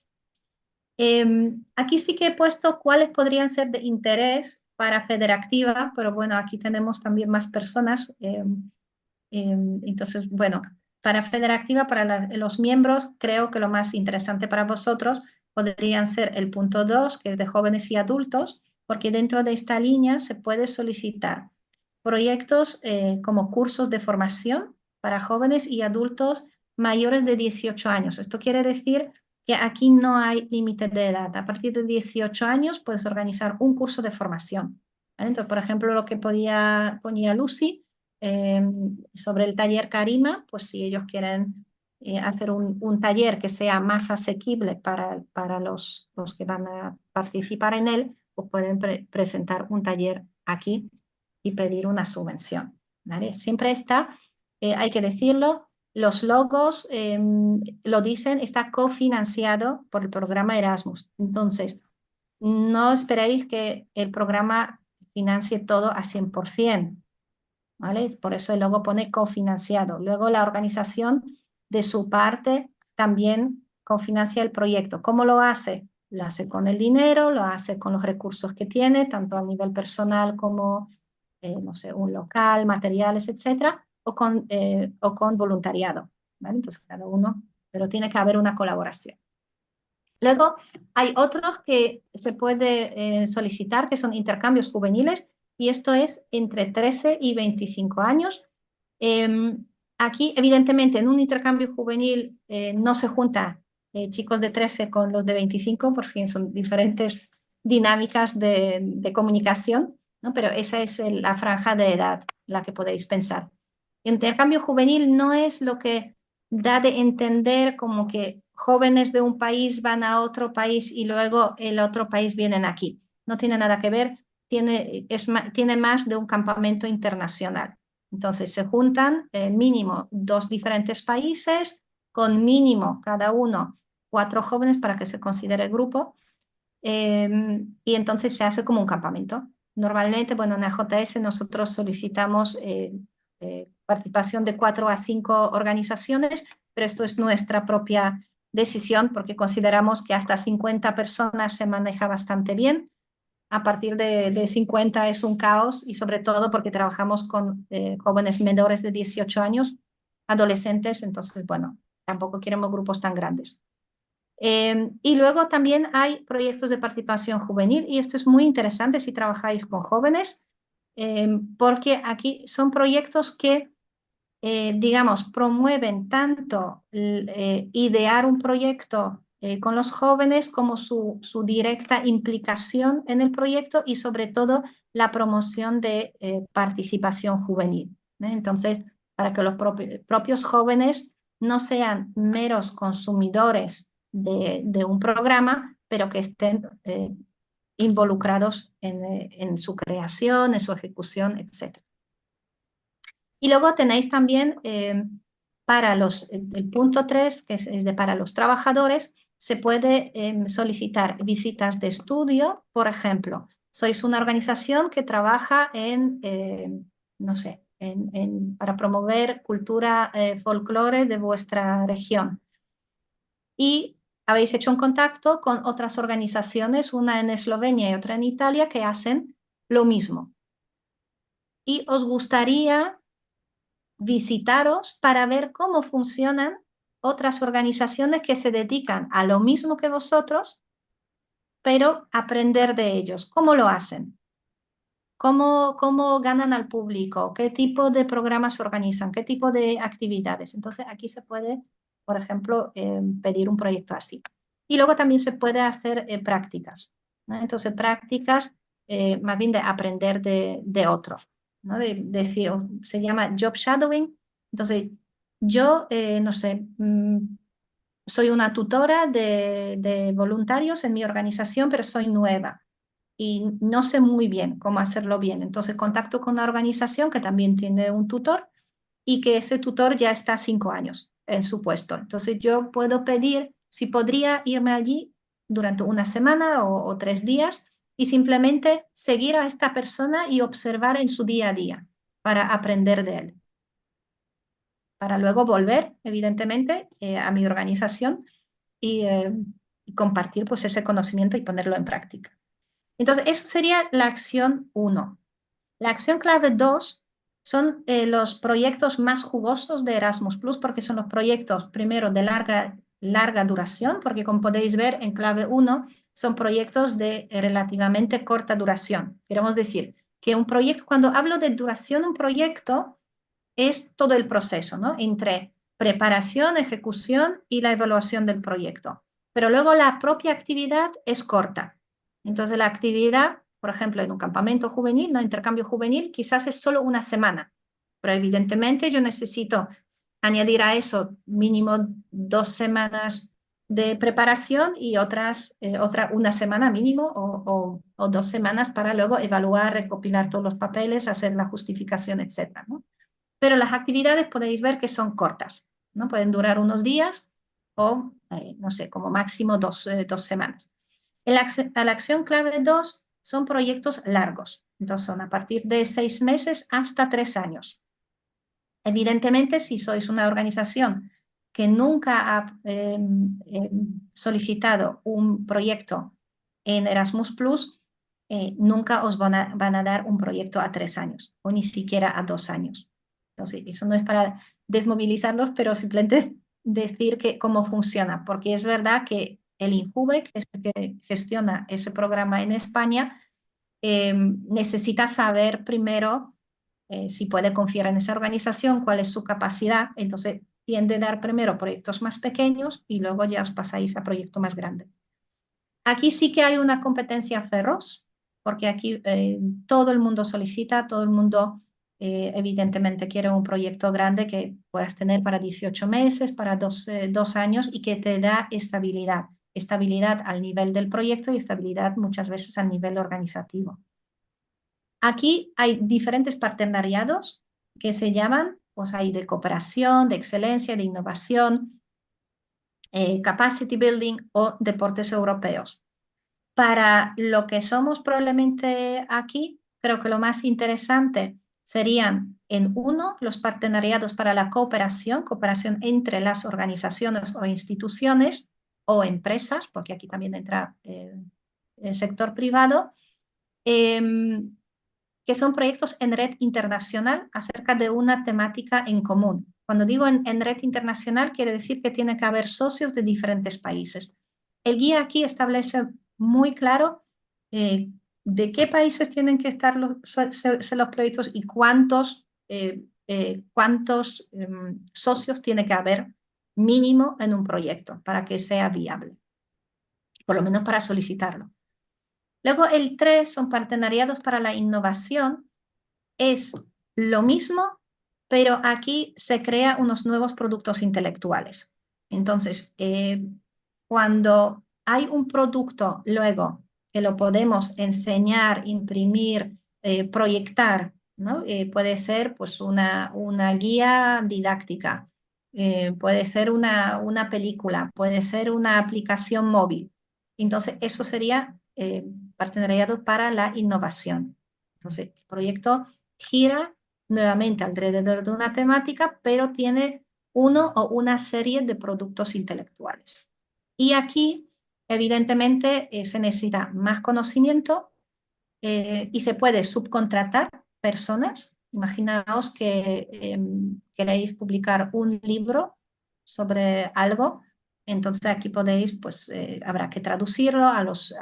Aquí sí que he puesto cuáles podrían ser de interés para Federactiva, pero bueno, aquí tenemos también más personas. Entonces, bueno, para Federactiva, para los miembros, creo que lo más interesante para vosotros podrían ser el punto 2, que es de jóvenes y adultos, porque dentro de esta línea se puede solicitar proyectos como cursos de formación para jóvenes y adultos mayores de 18 años. Esto quiere decir que aquí no hay límite de edad. A partir de 18 años puedes organizar un curso de formación. ¿Vale? Entonces, por ejemplo, lo que ponía Lucy sobre el taller Karima, pues si ellos quieren hacer un taller que sea más asequible para los que van a participar en él, pues pueden presentar un taller aquí y pedir una subvención. ¿Vale? Siempre está, hay que decirlo, los logos lo dicen, está cofinanciado por el programa Erasmus. Entonces, no esperéis que el programa financie todo a 100%. ¿Vale? Por eso el logo pone cofinanciado. Luego la organización de su parte también cofinancia el proyecto. ¿Cómo lo hace? Lo hace con el dinero, lo hace con los recursos que tiene, tanto a nivel personal como, no sé, un local, materiales, etcétera, o con voluntariado. ¿Vale? Entonces cada uno, pero tiene que haber una colaboración. Luego hay otros que se puede solicitar, que son intercambios juveniles, y esto es entre 13 y 25 años. Aquí, evidentemente, en un intercambio juvenil no se junta chicos de 13 con los de 25, porque son diferentes dinámicas de comunicación, ¿no? Pero esa es la franja de edad, la que podéis pensar. Intercambio juvenil no es lo que da de entender como que jóvenes de un país van a otro país y luego el otro país vienen aquí. No tiene nada que ver, tiene más de un campamento internacional. Entonces se juntan mínimo 2 diferentes países, con mínimo cada uno 4 jóvenes para que se considere grupo, y entonces se hace como un campamento. Normalmente, bueno, en la JS nosotros solicitamos participación de 4 a 5 organizaciones, pero esto es nuestra propia decisión porque consideramos que hasta 50 personas se maneja bastante bien. A partir de 50 es un caos, y sobre todo porque trabajamos con jóvenes menores de 18 años, adolescentes. Entonces, bueno, tampoco queremos grupos tan grandes. Y luego también hay proyectos de participación juvenil, y esto es muy interesante si trabajáis con jóvenes, porque aquí son proyectos que, digamos, promueven tanto idear un proyecto con los jóvenes como su directa implicación en el proyecto y sobre todo la promoción de participación juvenil, ¿no? Entonces, para que los propios jóvenes no sean meros consumidores de un programa, pero que estén involucrados en su creación, en su ejecución, etc. Y luego tenéis también para el punto 3, que es para los trabajadores, se puede solicitar visitas de estudio. Por ejemplo, sois una organización que trabaja no sé, para promover cultura folclore de vuestra región. Y habéis hecho un contacto con otras organizaciones, una en Eslovenia y otra en Italia, que hacen lo mismo. Y os gustaría visitaros para ver cómo funcionan otras organizaciones que se dedican a lo mismo que vosotros, pero aprender de ellos. ¿Cómo lo hacen? ¿Cómo ganan al público? ¿Qué tipo de programas organizan? ¿Qué tipo de actividades? Entonces aquí se puede, por ejemplo, pedir un proyecto así. Y luego también se puede hacer prácticas, ¿no? Entonces prácticas más bien de aprender de otro, ¿no? De decir, se llama job shadowing. Entonces yo, no sé, soy una tutora de voluntarios en mi organización, pero soy nueva y no sé muy bien cómo hacerlo bien. Entonces contacto con una organización que también tiene un tutor y que ese tutor ya está 5 años en su puesto. Entonces yo puedo pedir si podría irme allí durante una semana o 3 días y simplemente seguir a esta persona y observar en su día a día para aprender de él. Para luego volver, evidentemente, a mi organización y compartir pues, ese conocimiento y ponerlo en práctica. Entonces, eso sería la acción 1. La acción clave 2 son los proyectos más jugosos de Erasmus+, porque son los proyectos, primero, de larga duración, porque como podéis ver, en clave 1 son proyectos de relativamente corta duración. Queremos decir que un proyecto, cuando hablo de duración, un proyecto es todo el proceso, ¿no? Entre preparación, ejecución y la evaluación del proyecto. Pero luego la propia actividad es corta. Entonces la actividad, por ejemplo, en un campamento juvenil, no intercambio juvenil, quizás es solo una semana. Pero evidentemente yo necesito añadir a eso mínimo 2 semanas de preparación y otra una semana mínimo o 2 semanas para luego evaluar, recopilar todos los papeles, hacer la justificación, etc., ¿no? Pero las actividades podéis ver que son cortas, ¿no? Pueden durar unos días o, no sé, como máximo 2 semanas. La acción clave 2 son proyectos largos, entonces son a partir de 6 meses hasta 3 años. Evidentemente, si sois una organización que nunca ha solicitado un proyecto en Erasmus+, nunca os van a dar un proyecto a 3 años o ni siquiera a 2 años. Entonces, eso no es para desmovilizarlos, pero simplemente decir cómo funciona, porque es verdad que el INJUVE, que es el que gestiona ese programa en España, necesita saber primero si puede confiar en esa organización, cuál es su capacidad. Entonces, tiende a dar primero proyectos más pequeños y luego ya os pasáis a proyectos más grandes. Aquí sí que hay una competencia feroz, porque aquí todo el mundo solicita, todo el mundo evidentemente quiere un proyecto grande que puedas tener para 18 meses, para 2 años y que te da estabilidad. Estabilidad al nivel del proyecto y estabilidad muchas veces al nivel organizativo. Aquí hay diferentes partenariados que se llaman, pues hay de cooperación, de excelencia, de innovación, capacity building o deportes europeos. Para lo que somos probablemente aquí, creo que lo más interesante serían en uno, los partenariados para la cooperación entre las organizaciones o instituciones o empresas, porque aquí también entra el sector privado, que son proyectos en red internacional acerca de una temática en común. Cuando digo en red internacional, quiere decir que tiene que haber socios de diferentes países. El guía aquí establece muy claro de qué países tienen que estar ser los proyectos y cuántos socios tiene que haber mínimo en un proyecto para que sea viable, por lo menos para solicitarlo. Luego el 3 son partenariados para la innovación. Es lo mismo, pero aquí se crean unos nuevos productos intelectuales. Entonces, cuando hay un producto luego que lo podemos enseñar, imprimir, proyectar, ¿no? Puede ser pues una guía didáctica, puede ser una película, puede ser una aplicación móvil. Entonces, eso sería partenariado para la innovación. Entonces, el proyecto gira nuevamente alrededor de una temática, pero tiene uno o una serie de productos intelectuales. Y aquí, evidentemente, se necesita más conocimiento y se puede subcontratar personas. Imaginaos que queréis publicar un libro sobre algo, entonces aquí podéis, pues habrá que traducirlo a los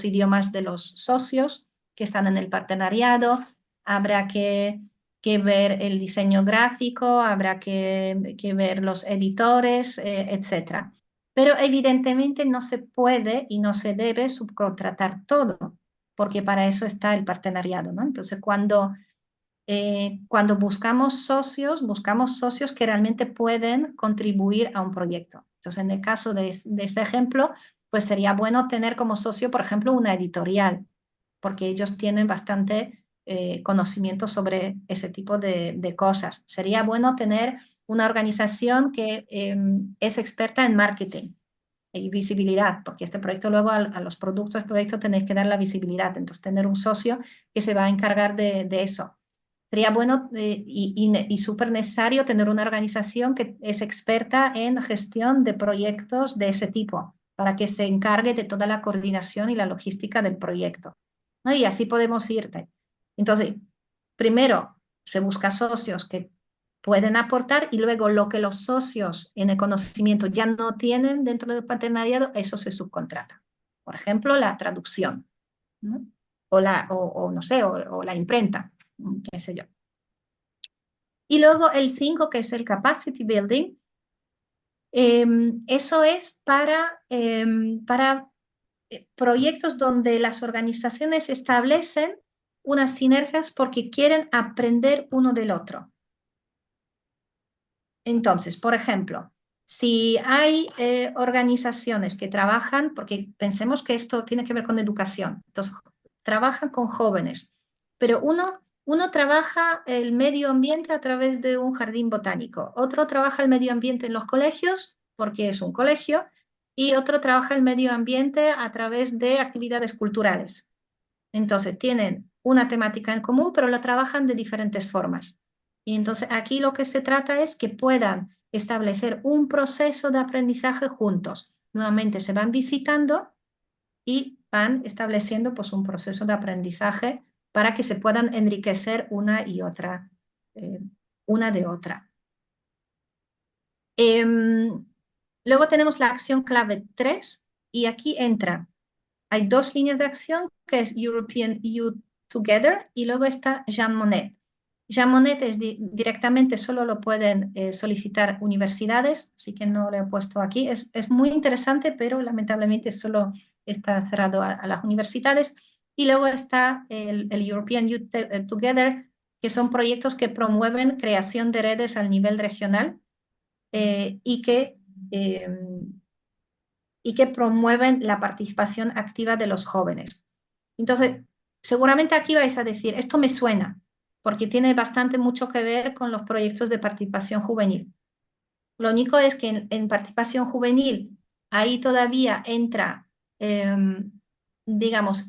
idiomas de los socios que están en el partenariado, habrá que ver el diseño gráfico, habrá que ver los editores, etc. Pero evidentemente no se puede y no se debe subcontratar todo, porque para eso está el partenariado, ¿no? Entonces, cuando buscamos socios que realmente pueden contribuir a un proyecto. Entonces, en el caso de este ejemplo, pues sería bueno tener como socio, por ejemplo, una editorial, porque ellos tienen bastante conocimiento sobre ese tipo de cosas. Sería bueno tener una organización que es experta en marketing y visibilidad, porque este proyecto luego a los productos del proyecto tenéis que dar la visibilidad, entonces tener un socio que se va a encargar de eso. Sería bueno y súper necesario tener una organización que es experta en gestión de proyectos de ese tipo, para que se encargue de toda la coordinación y la logística del proyecto, ¿no? Y así podemos ir. Entonces, primero se busca socios que pueden aportar y luego lo que los socios en el conocimiento ya no tienen dentro del partenariado, eso se subcontrata. Por ejemplo, la traducción, ¿no? No sé, o la imprenta, qué sé yo. Y luego el 5, que es el capacity building, eso es para proyectos donde las organizaciones establecen unas sinergias porque quieren aprender uno del otro. Entonces, por ejemplo, si hay organizaciones que trabajan, porque pensemos que esto tiene que ver con educación, entonces trabajan con jóvenes, pero uno trabaja el medio ambiente a través de un jardín botánico, otro trabaja el medio ambiente en los colegios, porque es un colegio, y otro trabaja el medio ambiente a través de actividades culturales. Entonces, tienen una temática en común, pero la trabajan de diferentes formas. Y entonces aquí lo que se trata es que puedan establecer un proceso de aprendizaje juntos. Nuevamente se van visitando y van estableciendo pues un proceso de aprendizaje para que se puedan enriquecer una y otra, una de otra. Luego tenemos la acción clave 3 y aquí entra. Hay dos líneas de acción, que es European Youth Together y luego está Jean Monnet. Jean Monnet es directamente, solo lo pueden solicitar universidades, así que no lo he puesto aquí. Es muy interesante, pero lamentablemente solo está cerrado a las universidades. Y luego está el European Youth Together, que son proyectos que promueven creación de redes al nivel regional y que promueven la participación activa de los jóvenes. Entonces, seguramente aquí vais a decir, esto me suena, porque tiene mucho que ver con los proyectos de participación juvenil. Lo único es que en participación juvenil, ahí todavía entra,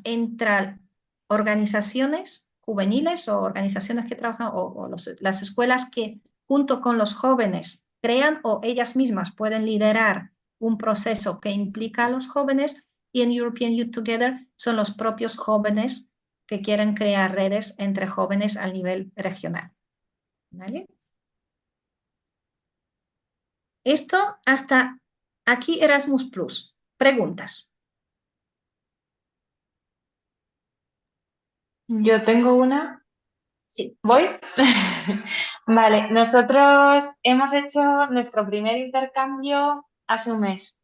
entra organizaciones juveniles o organizaciones que trabajan, o las escuelas que junto con los jóvenes crean o ellas mismas pueden liderar un proceso que implica a los jóvenes, y en European Youth Together son los propios jóvenes que quieren crear redes entre jóvenes a nivel regional. ¿Vale? Esto hasta aquí Erasmus Plus. Preguntas.
Yo tengo una.
Sí.
¿Voy? Vale, nosotros hemos hecho nuestro primer intercambio hace un mes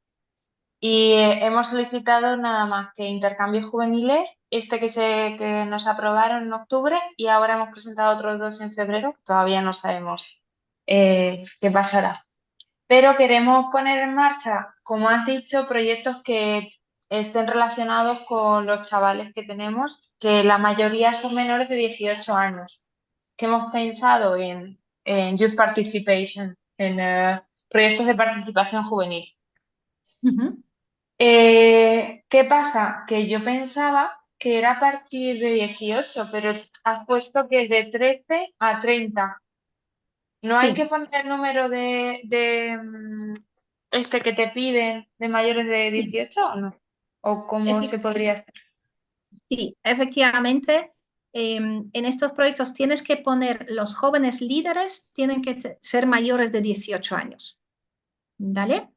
y hemos solicitado nada más que intercambios juveniles, este que nos aprobaron en octubre y ahora hemos presentado otros dos en febrero, todavía no sabemos qué pasará. Pero queremos poner en marcha, como has dicho, proyectos que estén relacionados con los chavales que tenemos, que la mayoría son menores de 18 años, que hemos pensado en Youth Participation, en proyectos de participación juvenil.
Ujú.
¿Qué pasa? Que yo pensaba que era a partir de 18, pero has puesto que es de 13 a 30. ¿No hay que
Sí.
poner el número este que te piden de mayores de
Sí.
18 o no? ¿O cómo se podría hacer?
Sí, efectivamente, en estos proyectos tienes que poner los jóvenes líderes, tienen que ser mayores de 18 años. ¿Vale?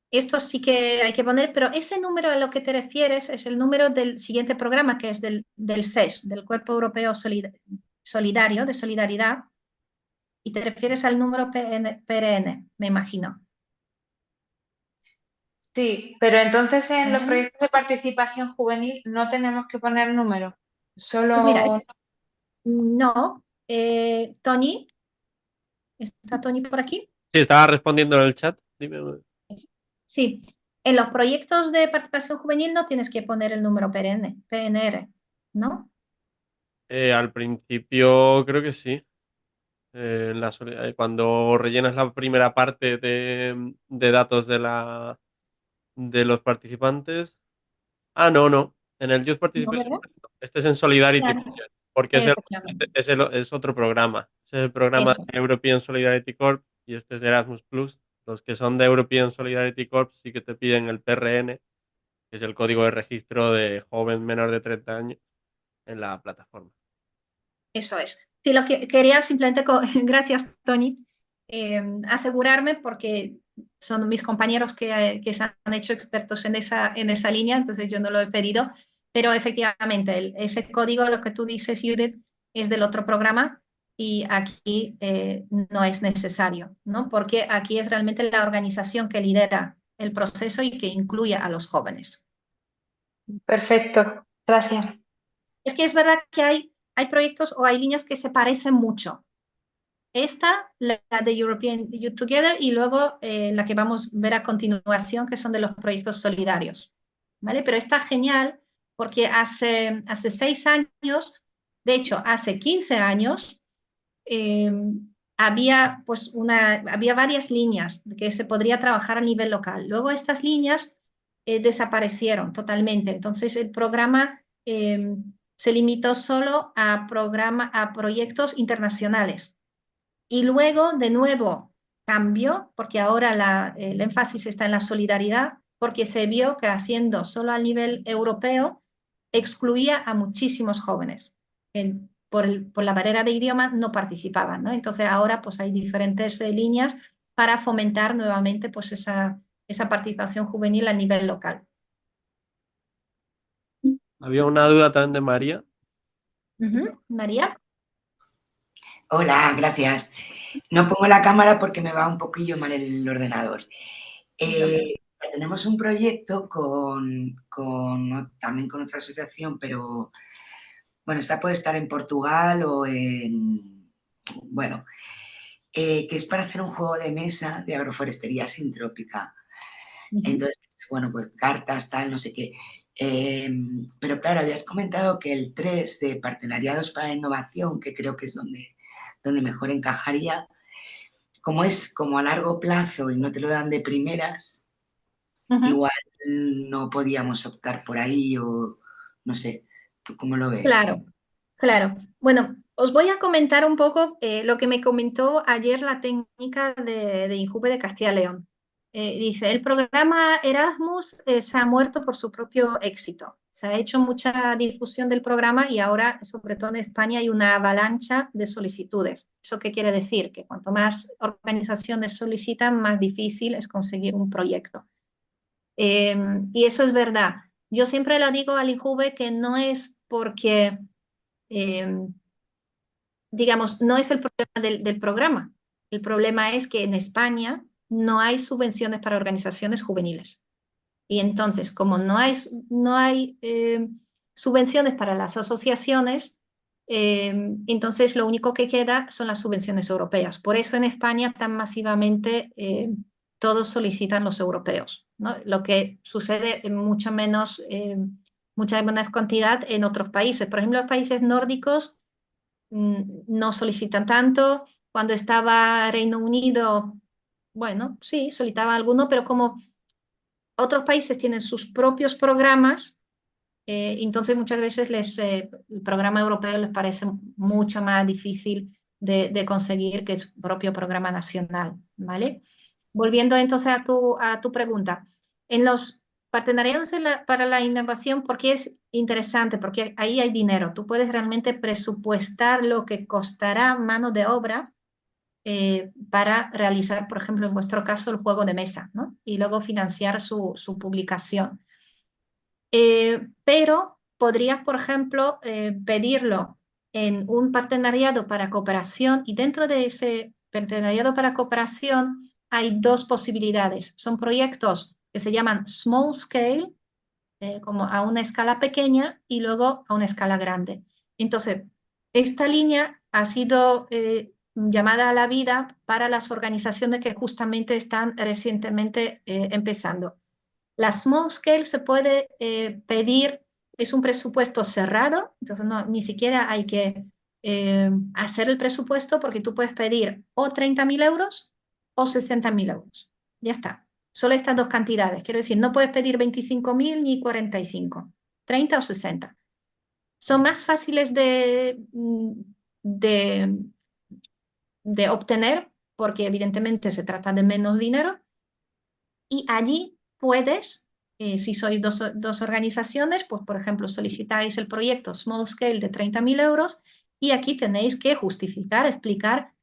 Esto sí que hay que poner, pero ese número a lo que te refieres es el número del siguiente programa, que es del CES, del Cuerpo Europeo Solidario, de Solidaridad, y te refieres al número PRN, me imagino.
Sí, pero entonces en los
¿Vale?
proyectos de participación juvenil no tenemos que poner número,
Pues mira,
solo...
no, Tony, ¿está Tony por aquí?
Sí, estaba respondiendo en el chat. Dime.
Sí, en los proyectos de participación juvenil no tienes que poner el número PNR, ¿no?
Al principio creo que sí. Cuando rellenas la primera parte de datos de los participantes. Ah, no. En el Youth
No,
Participation
¿verdad?
no. Este es en Solidarity
Claro,
Project, porque
efectivamente.
es otro programa. Es el programa
Eso,
de European Solidarity Corps y este es de Erasmus Plus. Los que son de European Solidarity Corps sí que te piden el PRN, que es el código de registro de joven menor de 30 años en la plataforma.
eso es. Sí, lo que quería simplemente, gracias Tony, asegurarme porque son mis compañeros que se han hecho expertos en esa línea, entonces yo no lo he pedido, pero efectivamente ese código, lo que tú dices, Judith, es del otro programa y aquí no es necesario, ¿no? Porque aquí es realmente la organización que lidera el proceso y que incluye a los jóvenes.
Perfecto, gracias.
Es que es verdad que hay proyectos o hay líneas que se parecen mucho. Esta, la de European Youth Together, y luego la que vamos a ver a continuación, que son de los proyectos solidarios. ¿Vale? Pero está genial porque hace 6 años, de hecho, hace 15 años, eh, había varias líneas que se podría trabajar a nivel local. Luego estas líneas desaparecieron totalmente. Entonces el programa se limitó solo a proyectos internacionales. Y luego, de nuevo, cambió, porque ahora el énfasis está en la solidaridad, porque se vio que haciendo solo a nivel europeo excluía a muchísimos jóvenes. Por la barrera de idioma no participaban, ¿no? Entonces ahora pues hay diferentes líneas para fomentar nuevamente pues esa participación juvenil a nivel local.
Había una duda también de María.
María.
Hola, gracias. No pongo la cámara porque me va un poquillo mal el ordenador. Tenemos un proyecto también con otra asociación, pero bueno, esta puede estar en Portugal o bueno, que es para hacer un juego de mesa de agroforestería sintrópica. Entonces, bueno, pues cartas, tal, no sé qué. Pero claro, habías comentado que el 3 de Partenariados para la Innovación, que creo que es donde mejor encajaría, como es como a largo plazo y no te lo dan de primeras, igual no podíamos optar por ahí o no sé, ¿tú cómo lo ves?
Claro, claro. Bueno, os voy a comentar un poco lo que me comentó ayer la técnica de INJUVE de Castilla y León. Dice, el programa Erasmus se ha muerto por su propio éxito. Se ha hecho mucha difusión del programa y ahora, sobre todo en España, hay una avalancha de solicitudes. ¿Eso qué quiere decir? Que cuanto más organizaciones solicitan, más difícil es conseguir un proyecto. Y eso es verdad. Yo siempre le digo al IJUVE que no es porque, digamos, no es el problema del programa. El problema es que en España no hay subvenciones para organizaciones juveniles. Y entonces, como no hay subvenciones para las asociaciones, entonces lo único que queda son las subvenciones europeas. Por eso en España tan masivamente todos solicitan los europeos, ¿no? Lo que sucede en mucha menos cantidad en otros países. Por ejemplo, los países nórdicos no solicitan tanto. Cuando estaba Reino Unido, bueno, sí, solicitaba alguno, pero como otros países tienen sus propios programas, entonces muchas veces el programa europeo les parece mucho más difícil de conseguir que su propio programa nacional, ¿vale? Volviendo entonces a tu pregunta, en los partenariados para la innovación, ¿por qué es interesante? Porque ahí hay dinero, tú puedes realmente presupuestar lo que costará mano de obra para realizar, por ejemplo, en vuestro caso, el juego de mesa, ¿no? Y luego financiar su publicación. Pero podrías, por ejemplo, pedirlo en un partenariado para cooperación y dentro de ese partenariado para cooperación hay dos posibilidades. Son proyectos que se llaman small scale, como a una escala pequeña y luego a una escala grande. Entonces, esta línea ha sido llamada a la vida para las organizaciones que justamente están recientemente empezando. La small scale se puede pedir, es un presupuesto cerrado, entonces ni siquiera hay que hacer el presupuesto porque tú puedes pedir o 30.000 euros o 60.000 euros. Ya está. Solo estas dos cantidades. Quiero decir, no puedes pedir 25.000 ni 45, 30 o 60. Son más fáciles de obtener porque evidentemente se trata de menos dinero y allí puedes, si sois dos organizaciones, pues por ejemplo solicitáis el proyecto Small Scale de 30.000 euros y aquí tenéis que justificar, explicar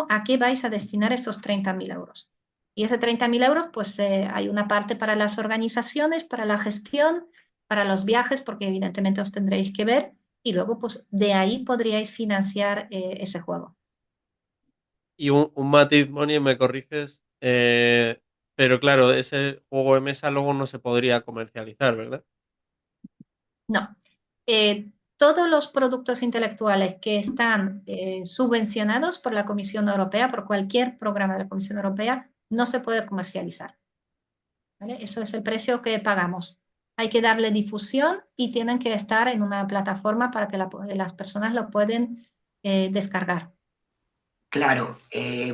a qué vais a destinar esos 30.000 euros. Y ese 30.000 euros, pues hay una parte para las organizaciones, para la gestión, para los viajes, porque evidentemente os tendréis que ver, y luego pues de ahí podríais financiar ese juego.
Y un matiz, Moni, me corriges, pero claro, ese juego de mesa luego no se podría comercializar, ¿verdad?
No. Todos los productos intelectuales que están subvencionados por la Comisión Europea, por cualquier programa de la Comisión Europea, no se puede comercializar. ¿Vale? Eso es el precio que pagamos. Hay que darle difusión y tienen que estar en una plataforma para que las personas lo pueden descargar.
Claro,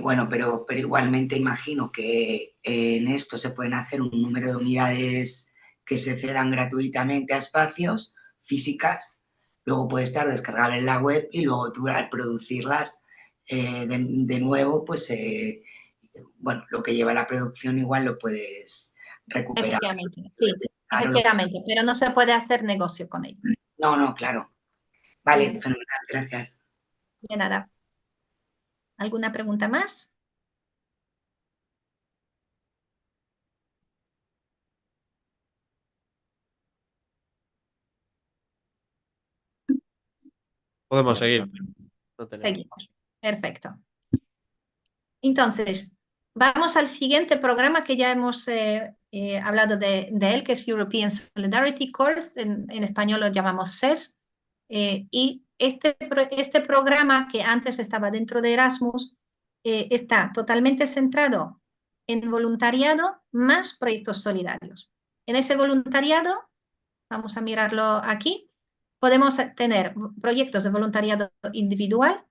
bueno, pero igualmente imagino que en esto se pueden hacer un número de unidades que se cedan gratuitamente a espacios físicas, luego puede estar descargable en la web y luego tú al producirlas de nuevo, pues bueno, lo que lleva la producción igual lo puedes recuperar.
Efectivamente, sí, efectivamente, pero no se puede hacer negocio con ello.
No, claro. Vale, fenomenal, gracias.
De nada. ¿Alguna pregunta más?
Podemos seguir. No tenemos.
Seguimos. Perfecto. Entonces, vamos al siguiente programa que ya hemos hablado de él, que es European Solidarity Corps, en español lo llamamos SES, y este programa que antes estaba dentro de Erasmus está totalmente centrado en voluntariado más proyectos solidarios. En ese voluntariado, vamos a mirarlo aquí, podemos tener proyectos de voluntariado individual,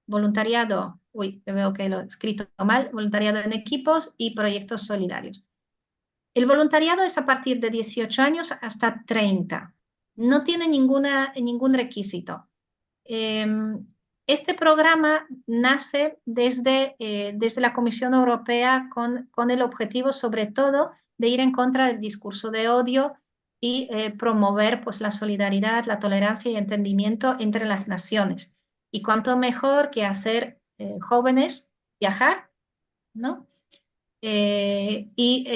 voluntariado, veo que lo he escrito mal, voluntariado en equipos y proyectos solidarios. El voluntariado es a partir de 18 años hasta 30. No tiene ningún requisito. Este programa nace desde la Comisión Europea con el objetivo, sobre todo, de ir en contra del discurso de odio y promover pues, la solidaridad, la tolerancia y entendimiento entre las naciones. Y cuánto mejor que hacer jóvenes viajar, ¿no? Y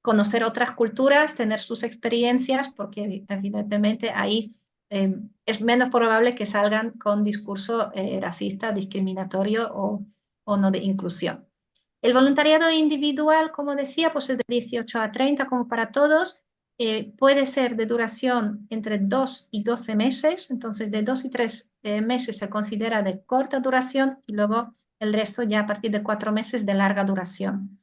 conocer otras culturas, tener sus experiencias, porque evidentemente ahí es menos probable que salgan con discurso racista, discriminatorio o no de inclusión. El voluntariado individual, como decía, pues es de 18 a 30, como para todos. Puede ser de duración entre 2 y 12 meses, entonces de 2 y 3 meses se considera de corta duración y luego el resto ya a partir de 4 meses de larga duración.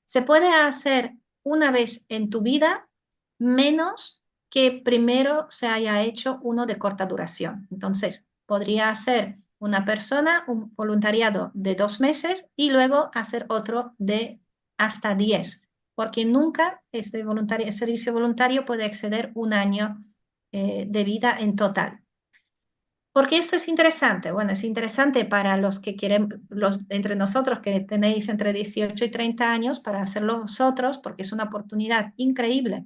Se puede hacer una vez en tu vida, menos que primero se haya hecho uno de corta duración. Entonces, podría hacer una persona un voluntariado de 2 meses y luego hacer otro de hasta 10, porque nunca este servicio voluntario puede exceder un año de vida en total. ¿Por qué esto es interesante? Bueno, es interesante para los que quieren, entre nosotros que tenéis entre 18 y 30 años, para hacerlo vosotros, porque es una oportunidad increíble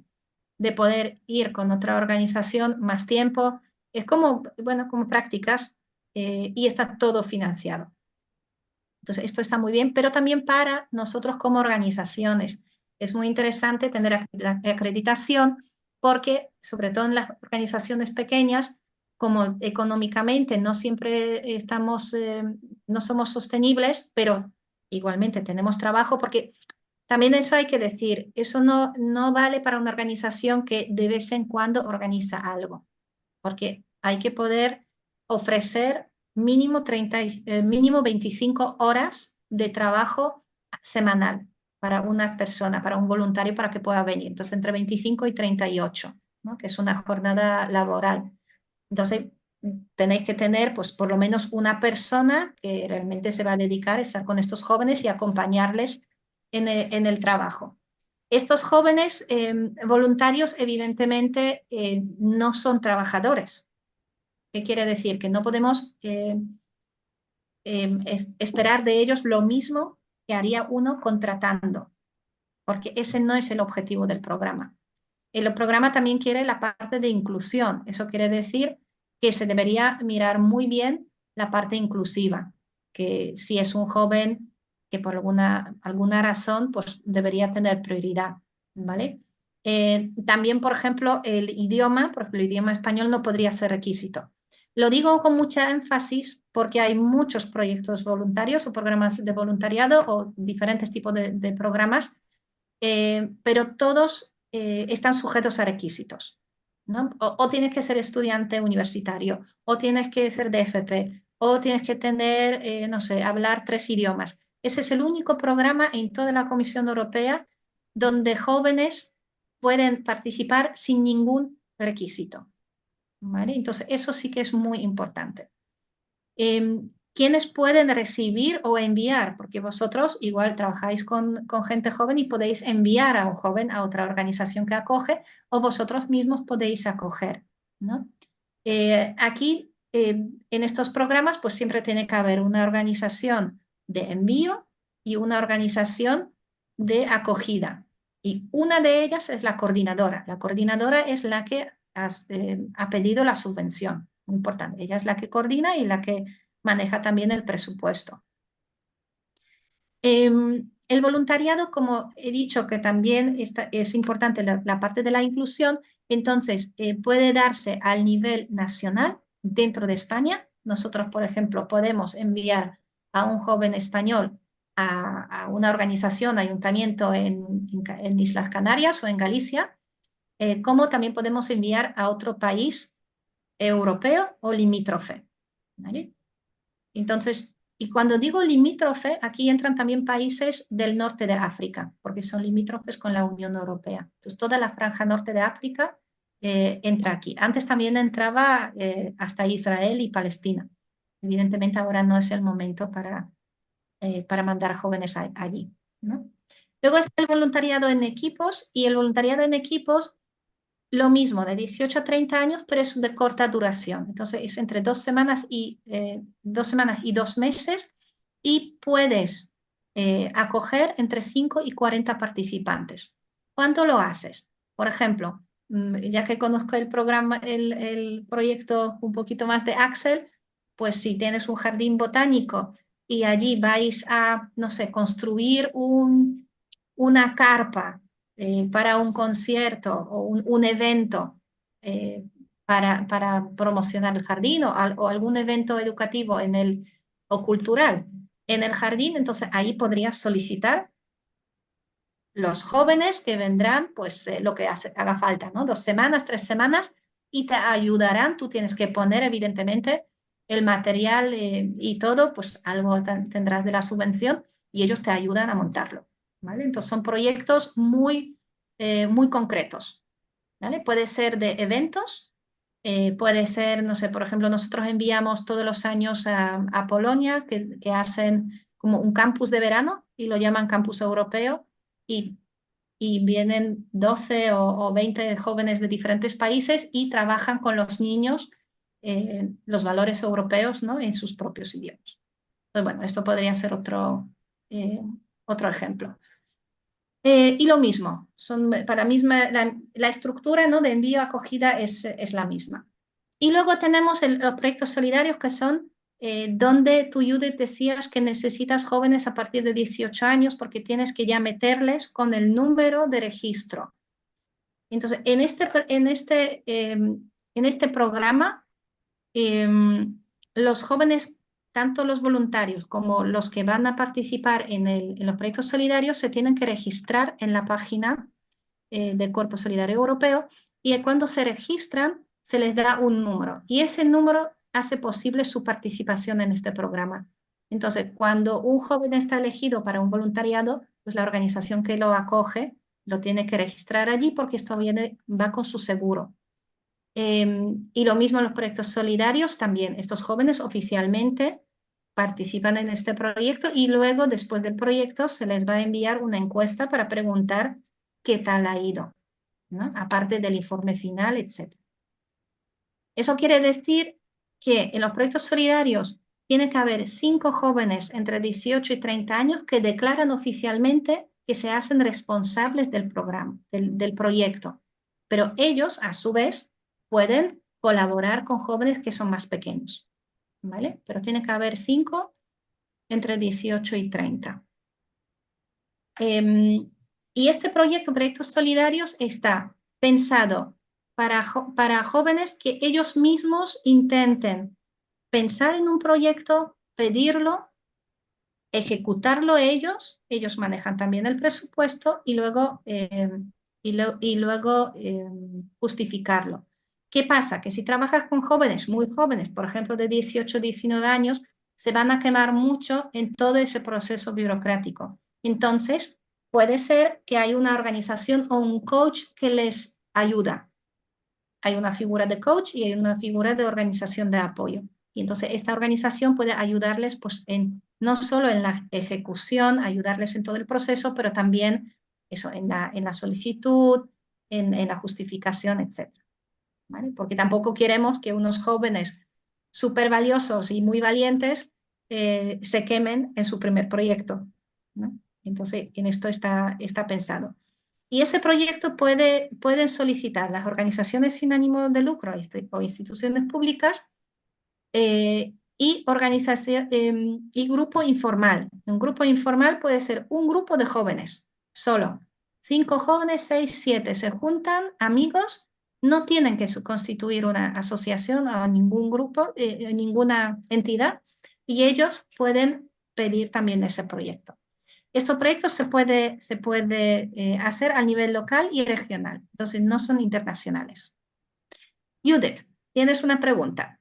de poder ir con otra organización más tiempo. Es como, bueno, como prácticas y está todo financiado. Entonces, esto está muy bien, pero también para nosotros como organizaciones. Es muy interesante tener acreditación porque, sobre todo en las organizaciones pequeñas, como económicamente no siempre estamos, no somos sostenibles, pero igualmente tenemos trabajo, porque también eso hay que decir, eso no vale para una organización que de vez en cuando organiza algo, porque hay que poder ofrecer mínimo 25 horas de trabajo semanal para una persona, para un voluntario, para que pueda venir. Entonces, entre 25 y 38, ¿no? Que es una jornada laboral. Entonces, tenéis que tener pues por lo menos una persona que realmente se va a dedicar a estar con estos jóvenes y acompañarles en el trabajo. Estos jóvenes voluntarios evidentemente no son trabajadores. ¿Qué quiere decir? Que no podemos esperar de ellos lo mismo que haría uno contratando, porque ese no es el objetivo del programa. El programa también quiere la parte de inclusión. Eso quiere decir que se debería mirar muy bien la parte inclusiva, que si es un joven que por alguna razón pues debería tener prioridad, ¿vale? También, por ejemplo, el idioma, porque el idioma español no podría ser requisito. Lo digo con mucha énfasis porque hay muchos proyectos voluntarios o programas de voluntariado o diferentes tipos de programas, pero todos están sujetos a requisitos, ¿no? O tienes que ser estudiante universitario, o tienes que ser DFP, o tienes que tener, no sé, hablar 3 idiomas. Ese es el único programa en toda la Comisión Europea donde jóvenes pueden participar sin ningún requisito, ¿vale? Entonces, eso sí que es muy importante. ¿Quiénes pueden recibir o enviar? Porque vosotros igual trabajáis con gente joven y podéis enviar a un joven a otra organización que acoge o vosotros mismos podéis acoger, ¿no? Aquí, en estos programas, pues siempre tiene que haber una organización de envío y una organización de acogida. Y una de ellas es la coordinadora. La coordinadora es la que ha pedido la subvención. Muy importante. Ella es la que coordina y la que maneja también el presupuesto. El voluntariado, como he dicho, que también es importante la parte de la inclusión, entonces puede darse al nivel nacional dentro de España. Nosotros, por ejemplo, podemos enviar a un joven español a una organización, ayuntamiento en Islas Canarias o en Galicia, como también podemos enviar a otro país europeo o limítrofe, ¿vale? Entonces, y cuando digo limítrofe, aquí entran también países del norte de África, porque son limítrofes con la Unión Europea. Entonces, toda la franja norte de África entra aquí. Antes también entraba hasta Israel y Palestina. Evidentemente ahora no es el momento para mandar jóvenes allí, ¿no? Luego está el voluntariado en equipos, y el voluntariado en equipos lo mismo, de 18 a 30 años, pero es de corta duración. Entonces es entre 2 semanas y 2 meses, y puedes acoger entre 5 y 40 participantes. ¿Cuánto lo haces? Por ejemplo, ya que conozco el programa, el proyecto un poquito más de Axel, pues si tienes un jardín botánico y allí vais a, no sé, construir una carpa para un concierto o un evento para promocionar el jardín o algún evento educativo o cultural en el jardín, entonces ahí podrías solicitar los jóvenes que vendrán, pues lo que haga falta, ¿no? 2 semanas, 3 semanas, y te ayudarán. Tú tienes que poner, evidentemente, el material y todo, pues algo tendrás de la subvención y ellos te ayudan a montarlo, ¿vale? Entonces son proyectos muy concretos, ¿vale? Puede ser de eventos, puede ser, no sé, por ejemplo, nosotros enviamos todos los años a Polonia, que hacen como un campus de verano y lo llaman campus europeo, y vienen 12 o 20 jóvenes de diferentes países y trabajan con los niños los valores europeos, ¿no? En sus propios idiomas. Pues bueno, esto podría ser otro ejemplo. Y lo mismo, para mí la estructura, ¿no? de envío-acogida es la misma. Y luego tenemos los proyectos solidarios que son donde tú, Judith, decías que necesitas jóvenes a partir de 18 años porque tienes que ya meterles con el número de registro. Entonces, en este programa, los jóvenes, tanto los voluntarios como los que van a participar en los proyectos solidarios, se tienen que registrar en la página del Cuerpo Solidario Europeo, y cuando se registran se les da un número y ese número hace posible su participación en este programa. Entonces, cuando un joven está elegido para un voluntariado, pues la organización que lo acoge lo tiene que registrar allí porque esto va con su seguro. Y lo mismo en los proyectos solidarios también. Estos jóvenes oficialmente participan en este proyecto y luego, después del proyecto, se les va a enviar una encuesta para preguntar qué tal ha ido, ¿no? Aparte del informe final, etc. Eso quiere decir que en los proyectos solidarios tiene que haber 5 jóvenes entre 18 y 30 años que declaran oficialmente que se hacen responsables del programa, del proyecto. Pero ellos, a su vez, pueden colaborar con jóvenes que son más pequeños, ¿vale? Pero tiene que haber 5 entre 18 y 30. Y este proyecto, Proyectos Solidarios, está pensado para jóvenes que ellos mismos intenten pensar en un proyecto, pedirlo, ejecutarlo ellos manejan también el presupuesto y luego, justificarlo. ¿Qué pasa? Que si trabajas con jóvenes, muy jóvenes, por ejemplo de 18 o 19 años, se van a quemar mucho en todo ese proceso burocrático. Entonces, puede ser que hay una organización o un coach que les ayuda. Hay una figura de coach y hay una figura de organización de apoyo. Y entonces esta organización puede ayudarles pues, no solo en la ejecución, ayudarles en todo el proceso, pero también eso, en la solicitud, en la justificación, etc. ¿Vale? Porque tampoco queremos que unos jóvenes súper valiosos y muy valientes se quemen en su primer proyecto, ¿no? Entonces, en esto está pensado. Y ese proyecto pueden solicitar las organizaciones sin ánimo de lucro o instituciones públicas y grupo informal. Un grupo informal puede ser un grupo de jóvenes, solo. 5 jóvenes, 6, 7 se juntan, amigos, no tienen que constituir una asociación o ningún grupo, ninguna entidad, y ellos pueden pedir también ese proyecto. Estos proyectos se puede hacer a nivel local y regional, entonces no son internacionales. Judith, tienes una pregunta.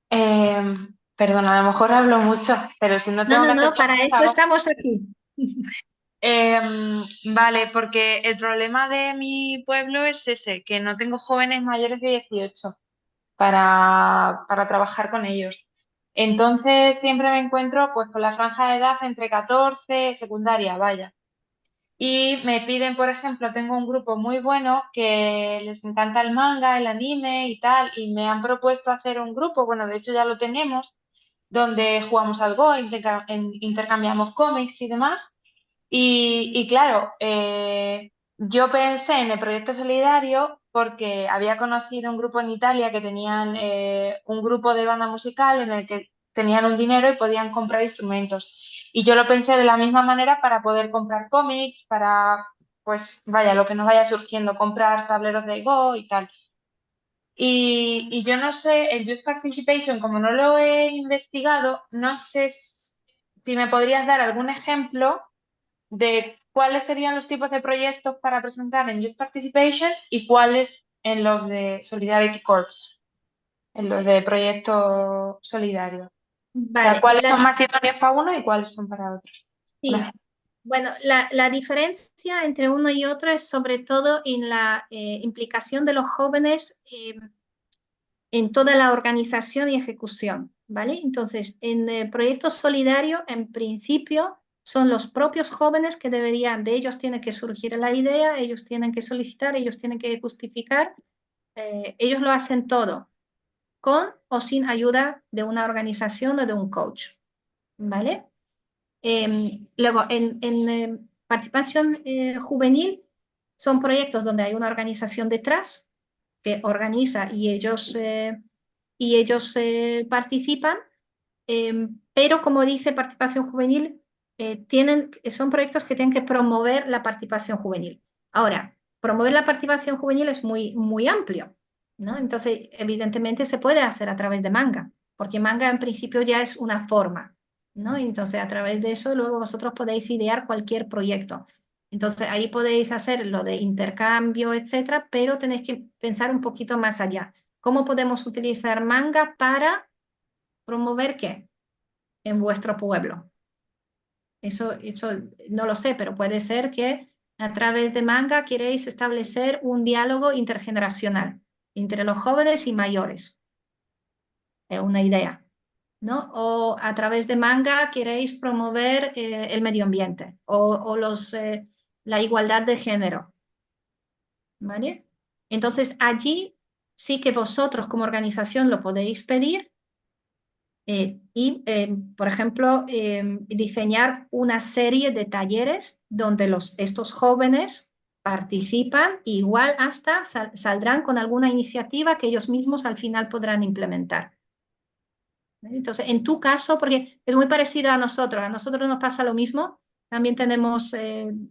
Perdona, a lo mejor hablo mucho, pero si no tengo que hacer
Para
preguntas,
esto estamos aquí.
Vale, porque el problema de mi pueblo es ese, que no tengo jóvenes mayores de 18 para trabajar con ellos. Entonces siempre me encuentro pues con la franja de edad entre 14, secundaria, vaya. Y me piden, por ejemplo, tengo un grupo muy bueno que les encanta el manga, el anime y tal, y me han propuesto hacer un grupo, bueno, de hecho ya lo tenemos, donde jugamos al Go, intercambiamos cómics y demás. Y claro, yo pensé en el proyecto solidario porque había conocido un grupo en Italia que tenían un grupo de banda musical en el que tenían un dinero y podían comprar instrumentos. Y yo lo pensé de la misma manera para poder comprar cómics, para, pues, vaya, lo que nos vaya surgiendo, comprar tableros de Go y tal. Y yo no sé, el Youth Participation, como no lo he investigado, no sé si me podrías dar algún ejemplo de cuáles serían los tipos de proyectos para presentar en Youth Participation y cuáles en los de Solidarity Corps, en los de proyecto solidario. O sea,
Vale,
cuáles son más idóneos para uno y cuáles son para otros.
sí. Bueno, la diferencia entre uno y otro es sobre todo en la implicación de los jóvenes en toda la organización y ejecución, ¿vale? Entonces, en el proyecto solidario, en principio, son los propios jóvenes que deberían, de ellos tiene que surgir la idea, ellos tienen que solicitar, ellos tienen que justificar, ellos lo hacen todo, con o sin ayuda de una organización o de un coach, ¿vale? Luego, en participación juvenil, son proyectos donde hay una organización detrás que organiza y ellos participan, pero como dice participación juvenil, son proyectos que tienen que promover la participación juvenil. Ahora, promover la participación juvenil es muy, muy amplio, ¿no? Entonces, evidentemente se puede hacer a través de Manga, porque Manga en principio ya es una forma, ¿no? Entonces, a través de eso, luego vosotros podéis idear cualquier proyecto. Entonces, ahí podéis hacer lo de intercambio, etcétera, pero tenéis que pensar un poquito más allá. ¿Cómo podemos utilizar Manga para promover qué en vuestro pueblo? Eso no lo sé, pero puede ser que a través de Manga queréis establecer un diálogo intergeneracional entre los jóvenes y mayores. Es una idea, ¿no? O a través de Manga queréis promover el medio ambiente o la igualdad de género, ¿vale? Entonces allí sí que vosotros como organización lo podéis pedir por ejemplo, diseñar una serie de talleres donde estos jóvenes participan, igual hasta saldrán con alguna iniciativa que ellos mismos al final podrán implementar. Entonces, en tu caso, porque es muy parecido a nosotros nos pasa lo mismo, también tenemos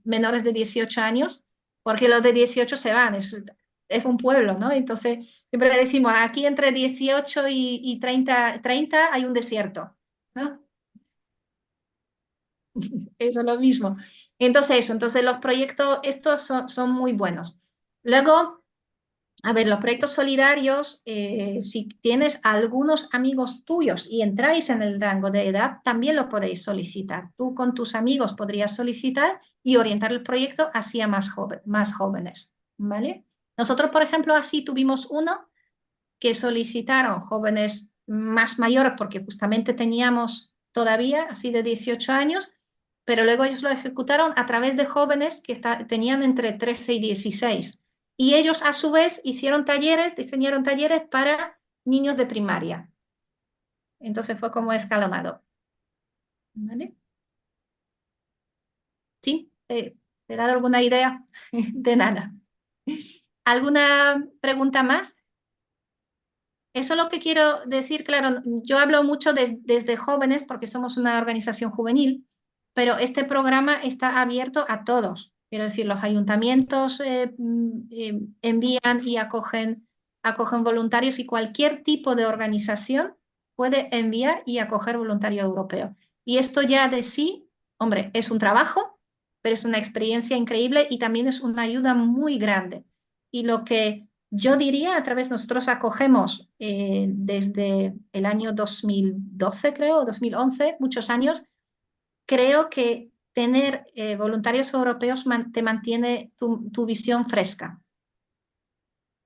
menores de 18 años, porque los de 18 se van, es un pueblo, ¿no? Entonces, siempre decimos, aquí entre 18 y 30 hay un desierto, ¿no? Eso es lo mismo. Entonces los proyectos estos son muy buenos. Luego, a ver, los proyectos solidarios, si tienes algunos amigos tuyos y entráis en el rango de edad, también lo podéis solicitar. Tú con tus amigos podrías solicitar y orientar el proyecto hacia más jóvenes, ¿vale? Nosotros, por ejemplo, así tuvimos uno que solicitaron jóvenes más mayores porque justamente teníamos todavía así de 18 años, pero luego ellos lo ejecutaron a través de jóvenes que tenían entre 13 y 16. Y ellos a su vez hicieron talleres, diseñaron talleres para niños de primaria. Entonces fue como escalonado. ¿Vale? ¿Sí? ¿Te he dado alguna idea? De nada. ¿Alguna pregunta más? Eso es lo que quiero decir, claro, yo hablo mucho desde jóvenes porque somos una organización juvenil, pero este programa está abierto a todos. Quiero decir, los ayuntamientos envían y acogen voluntarios y cualquier tipo de organización puede enviar y acoger voluntarios europeos. Y esto ya de sí, hombre, es un trabajo, pero es una experiencia increíble y también es una ayuda muy grande. Y lo que yo diría, a través, nosotros acogemos desde el año 2012, creo, 2011, muchos años. Creo que tener voluntarios europeos te mantiene tu visión fresca.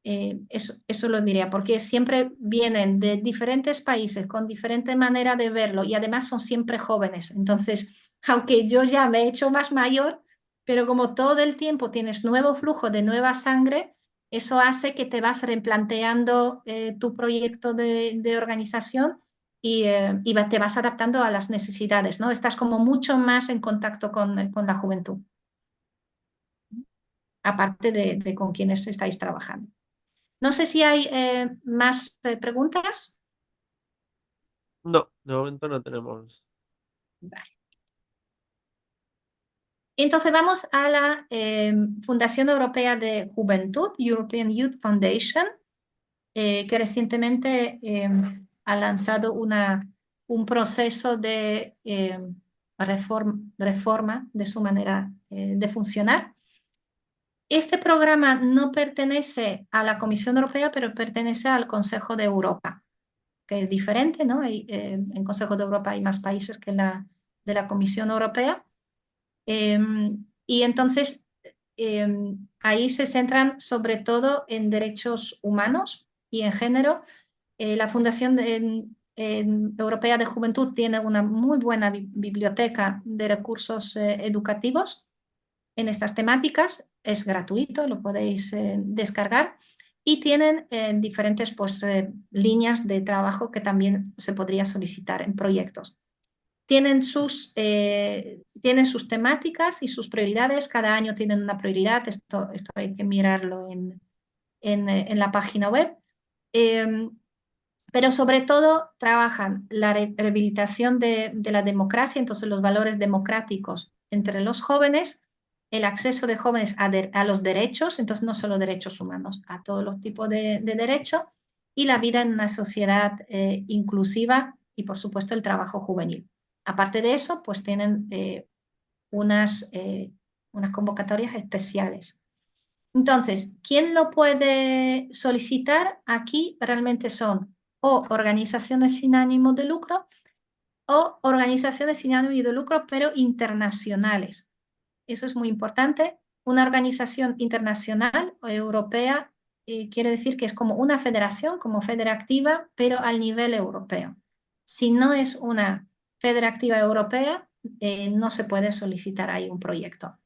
Eso lo diría, porque siempre vienen de diferentes países, con diferente manera de verlo y además son siempre jóvenes. Entonces, aunque yo ya me he hecho más mayor, pero como todo el tiempo tienes nuevo flujo de nueva sangre, eso hace que te vas replanteando tu proyecto de organización y te vas adaptando a las necesidades, ¿no? Estás como mucho más en contacto con la juventud. aparte de con quienes estáis trabajando. No sé si hay más preguntas.
No, de momento no tenemos.
Vale. Entonces vamos a la Fundación Europea de Juventud, European Youth Foundation, que recientemente ha lanzado un proceso de reforma de su manera de funcionar. Este programa no pertenece a la Comisión Europea, pero pertenece al Consejo de Europa, que es diferente, ¿no? En Consejo de Europa hay más países que de la Comisión Europea. Y entonces ahí se centran sobre todo en derechos humanos y en género. La Fundación Europea de Juventud tiene una muy buena biblioteca de recursos educativos en estas temáticas. Es gratuito, lo podéis descargar. Y tienen diferentes pues, líneas de trabajo que también se podría solicitar en proyectos. Tienen sus temáticas y sus prioridades. Cada año tienen una prioridad. Esto hay que mirarlo en la página web. Pero sobre todo trabajan la rehabilitación de la democracia, entonces los valores democráticos entre los jóvenes, el acceso de jóvenes a los derechos, entonces no solo derechos humanos, a todos los tipos de derechos, y la vida en una sociedad inclusiva y por supuesto el trabajo juvenil. Aparte de eso, pues tienen unas convocatorias especiales. Entonces, ¿quién lo puede solicitar? Aquí realmente son o organizaciones sin ánimo de lucro o organizaciones sin ánimo de lucro, pero internacionales. Eso es muy importante. Una organización internacional o europea quiere decir que es como una federación, como federativa, pero al nivel europeo. Si no es una federativa europea, no se puede solicitar ahí un proyecto.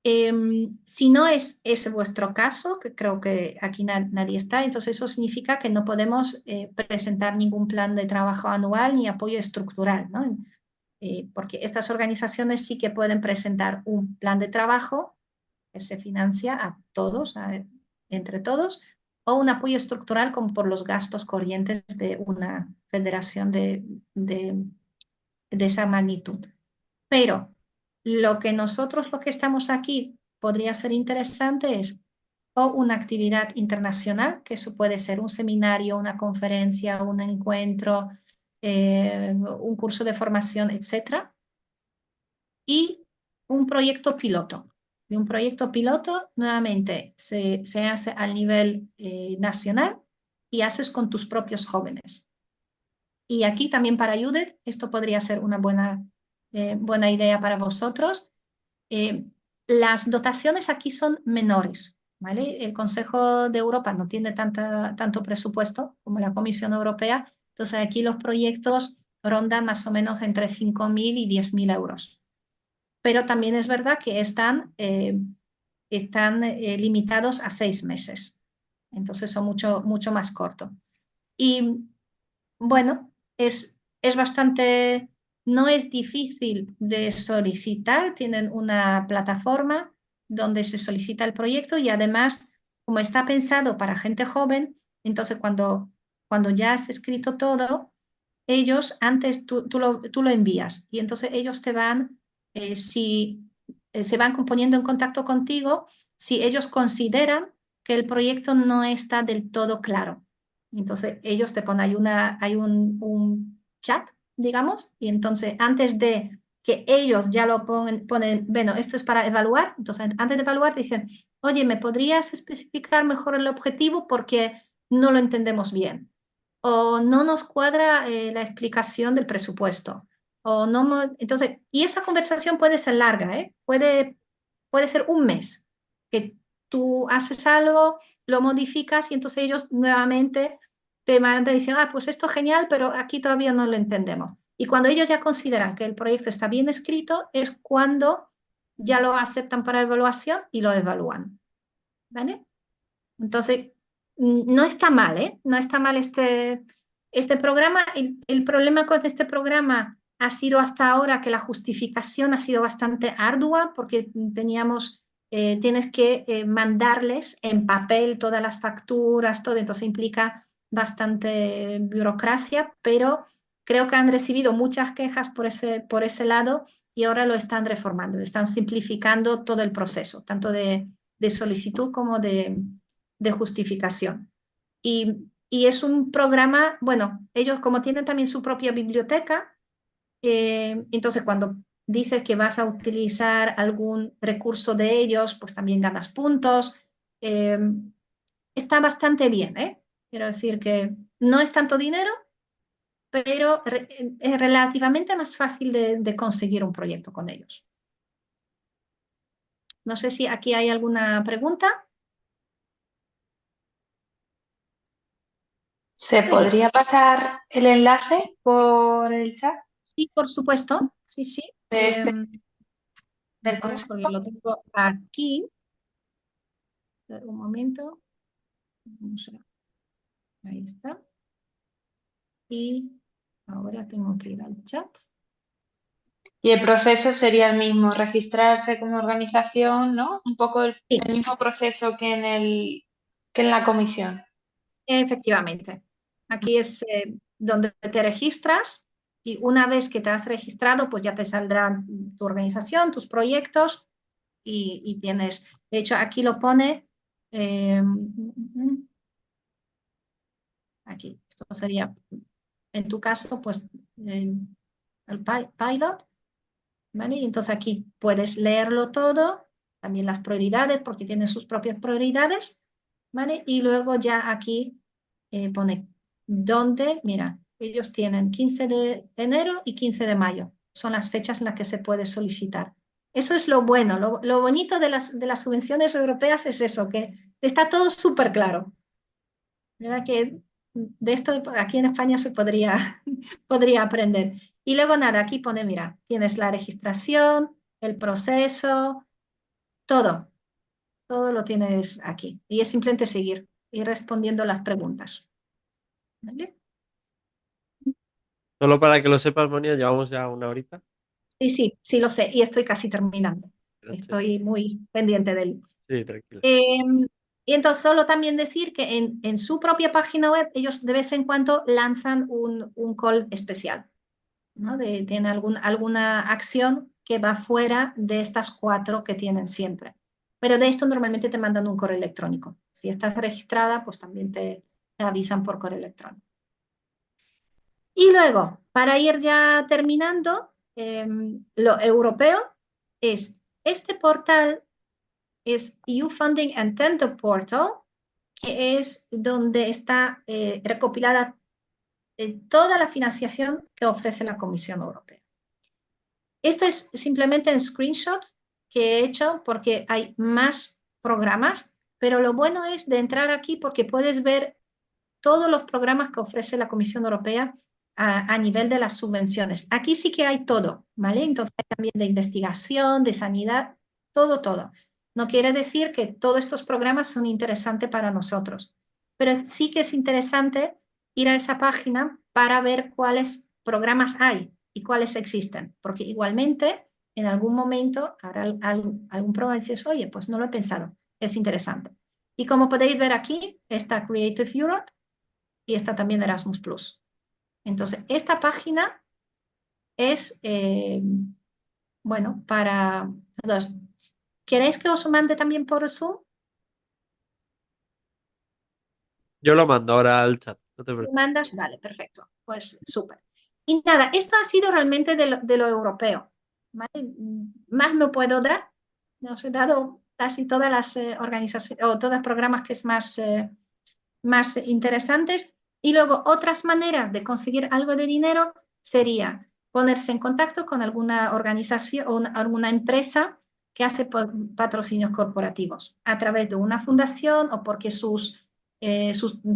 Si no es ese vuestro caso, que creo que aquí nadie está, entonces eso significa que no podemos presentar ningún plan de trabajo anual ni apoyo estructural, ¿no? Porque estas organizaciones sí que pueden presentar un plan de trabajo que se financia a todos, entre todos, o un apoyo estructural como por los gastos corrientes de una federación de esa magnitud. Pero lo que estamos aquí podría ser interesante es o una actividad internacional, que eso puede ser un seminario, una conferencia, un encuentro, un curso de formación, etc. Y un proyecto piloto. Y un proyecto piloto nuevamente se hace al nivel nacional y haces con tus propios jóvenes. Y aquí también para Judith, esto podría ser una buena idea para vosotros. Las dotaciones aquí son menores, ¿vale? El Consejo de Europa no tiene tanto presupuesto como la Comisión Europea, entonces aquí los proyectos rondan más o menos entre 5.000 y 10.000 euros. Pero también es verdad que están limitados a 6 meses, entonces son mucho más cortos. Y bueno, es bastante, no es difícil de solicitar, tienen una plataforma donde se solicita el proyecto y además, como está pensado para gente joven, entonces cuando ya has escrito todo, ellos antes tú lo envías y entonces ellos te van, se van poniendo en contacto contigo si ellos consideran que el proyecto no está del todo claro. Entonces ellos te ponen, hay un chat, digamos, y entonces antes de que ellos ya lo ponen, bueno, esto es para evaluar, entonces antes de evaluar te dicen, oye, ¿me podrías especificar mejor el objetivo porque no lo entendemos bien? O no nos cuadra la explicación del presupuesto. O no, entonces, y esa conversación puede ser larga, ¿eh? Puede ser un mes, que tú haces algo, lo modificas y entonces ellos nuevamente te van a decir, pues esto es genial, pero aquí todavía no lo entendemos. Y cuando ellos ya consideran que el proyecto está bien escrito, es cuando ya lo aceptan para evaluación y lo evalúan. ¿Vale? Entonces, no está mal, ¿eh? No está mal este programa. El problema con este programa ha sido hasta ahora que la justificación ha sido bastante ardua porque teníamos tienes que mandarles en papel todas las facturas, todo, entonces implica bastante burocracia, pero creo que han recibido muchas quejas por ese lado y ahora lo están reformando, están simplificando todo el proceso, tanto de solicitud como de justificación. Y es un programa, bueno, ellos como tienen también su propia biblioteca, entonces cuando dices que vas a utilizar algún recurso de ellos, pues también ganas puntos. Está bastante bien, ¿eh? Quiero decir que no es tanto dinero, pero es relativamente más fácil de conseguir un proyecto con ellos. No sé si aquí hay alguna pregunta.
¿Se
Sí,
podría pasar el enlace por el chat
sí, por supuesto. Sí, sí.
de este, del
Vamos, porque
consejo?
lo tengo aquí. Un momento. Vamos ahí está. Y ahora tengo que ir al chat.
Y el proceso sería el mismo, registrarse como organización, ¿no? Un poco el
Sí,
mismo proceso que en la comisión.
efectivamente. Aquí es donde te registras y una vez que te has registrado, pues ya te saldrá tu organización, tus proyectos y tienes, de hecho aquí lo pone, aquí, esto sería, en tu caso, pues el pilot, ¿vale? Y entonces aquí puedes leerlo todo, también las prioridades, porque tiene sus propias prioridades, ¿vale? Y luego ya aquí pone dónde, mira, ellos tienen 15 de enero y 15 de mayo, son las fechas en las que se puede solicitar. Eso es lo bueno, lo bonito de las subvenciones europeas es eso, que está todo súper claro. ¿Verdad? Que de esto aquí en España se podría, podría aprender. Y luego nada, aquí pone, mira, tienes la registración, el proceso, todo, todo lo tienes aquí. Y es simplemente seguir y respondiendo las preguntas. ¿Vale?
Solo para que lo sepas, Monia, llevamos ya una horita.
Sí, sí, sí lo sé y estoy casi terminando.
Gracias.
Estoy muy pendiente de él.
Sí, tranquilo.
Y entonces solo también decir que en su propia página web ellos de vez en cuando lanzan un call especial, ¿no? Tiene alguna acción que va fuera de estas 4 que tienen siempre. Pero de esto normalmente te mandan un correo electrónico. Si estás registrada, pues también te avisan por correo electrónico. Y luego, para ir ya terminando, lo europeo es este portal, es EU Funding and Tender Portal, que es donde está recopilada toda la financiación que ofrece la Comisión Europea. Esto es simplemente un screenshot que he hecho porque hay más programas, pero lo bueno es de entrar aquí porque puedes ver todos los programas que ofrece la Comisión Europea a nivel de las subvenciones. Aquí sí que hay todo, ¿vale? Entonces hay también de investigación, de sanidad, todo, todo. No quiere decir que todos estos programas son interesantes para nosotros, pero sí que es interesante ir a esa página para ver cuáles programas hay y cuáles existen, porque igualmente en algún momento habrá algún programa y dices, oye, pues no lo he pensado, es interesante. Y como podéis ver aquí, está Creative Europe y está también Erasmus Plus. Entonces, esta página es, bueno, para todos. ¿Queréis que os mande también por Zoom?
Yo lo mando ahora al chat, no te
¿Me
preocupes.
mandas? Vale, perfecto. Pues súper. Y nada, esto ha sido realmente de lo europeo. ¿Vale? Más no puedo dar. Os he dado casi todas las organizaciones o todos los programas que es más interesantes. Y luego otras maneras de conseguir algo de dinero sería ponerse en contacto con alguna organización o alguna empresa que hace patrocinios corporativos a través de una fundación o porque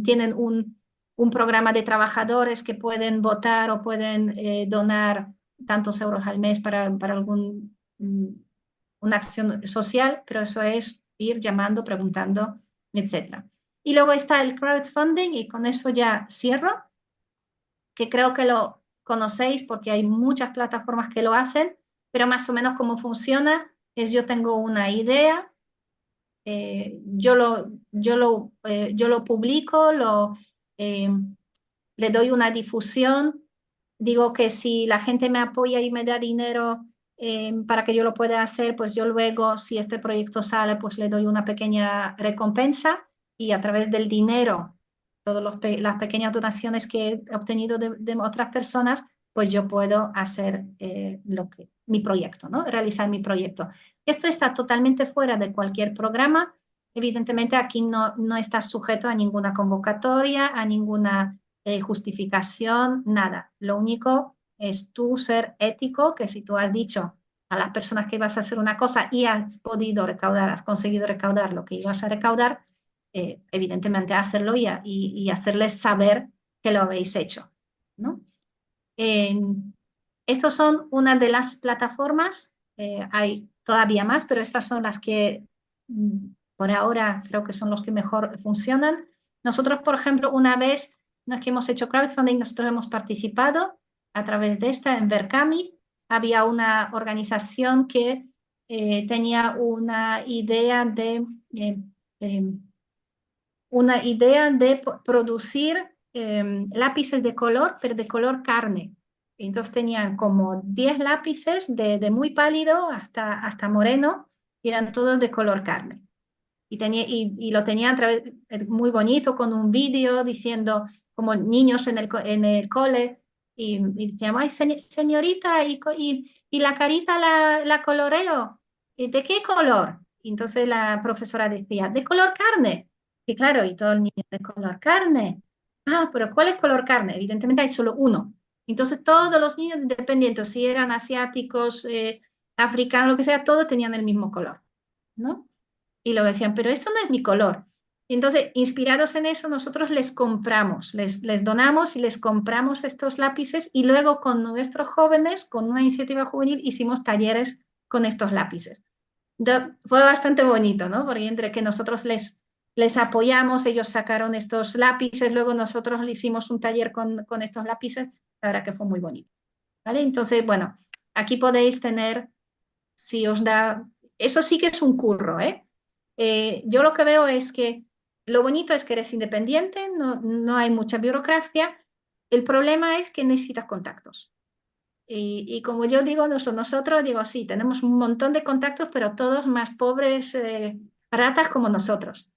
tienen un programa de trabajadores que pueden votar o pueden donar tantos euros al mes para una acción social, pero eso es ir llamando, preguntando, etcétera. Y luego está el crowdfunding y con eso ya cierro, que creo que lo conocéis porque hay muchas plataformas que lo hacen, pero más o menos cómo funciona es yo tengo una idea, yo lo publico, le doy una difusión, digo que si la gente me apoya y me da dinero para que yo lo pueda hacer, pues yo luego, si este proyecto sale, pues le doy una pequeña recompensa y a través del dinero, todas las pequeñas donaciones que he obtenido de otras personas, pues yo puedo hacer mi proyecto, ¿no? Realizar mi proyecto. Esto está totalmente fuera de cualquier programa. Evidentemente aquí no está sujeto a ninguna convocatoria, a ninguna justificación, nada. Lo único es tú ser ético, que si tú has dicho a las personas que ibas a hacer una cosa y has podido recaudar, has conseguido recaudar lo que ibas a recaudar, evidentemente hacerlo y hacerles saber que lo habéis hecho, ¿no? Estos son una de las plataformas, hay todavía más, pero estas son las que por ahora creo que son los que mejor funcionan. Nosotros, por ejemplo, una vez que hemos hecho crowdfunding, nosotros hemos participado a través de esta en Verkami. Había una organización que tenía una idea de producir lápices de color, pero de color carne. Entonces tenían como 10 lápices de muy pálido hasta moreno, y eran todos de color carne. Y lo tenían muy bonito con un vídeo diciendo como niños en el cole, y decíamos, ay, señorita, y la carita la coloreo. ¿Y de qué color? Y entonces la profesora decía, de color carne. Y claro, y todo el niño de color carne. Ah, pero ¿cuál es color carne? Evidentemente hay solo uno. Entonces todos los niños, independientes, si eran asiáticos, africanos, lo que sea, todos tenían el mismo color, ¿no? Y lo decían, pero eso no es mi color. Y entonces, inspirados en eso, nosotros les compramos, les donamos y les compramos estos lápices, y luego con nuestros jóvenes, con una iniciativa juvenil, hicimos talleres con estos lápices. Fue bastante bonito, ¿no? Porque entre que nosotros les apoyamos, ellos sacaron estos lápices, luego nosotros le hicimos un taller con estos lápices, la verdad que fue muy bonito, ¿vale? Entonces, bueno, aquí podéis tener, si os da, eso sí que es un curro, ¿eh? Yo lo que veo es que lo bonito es que eres independiente, no hay mucha burocracia. El problema es que necesitas contactos. Y como yo digo, nosotros digo, sí, tenemos un montón de contactos, pero todos más pobres ratas como nosotros.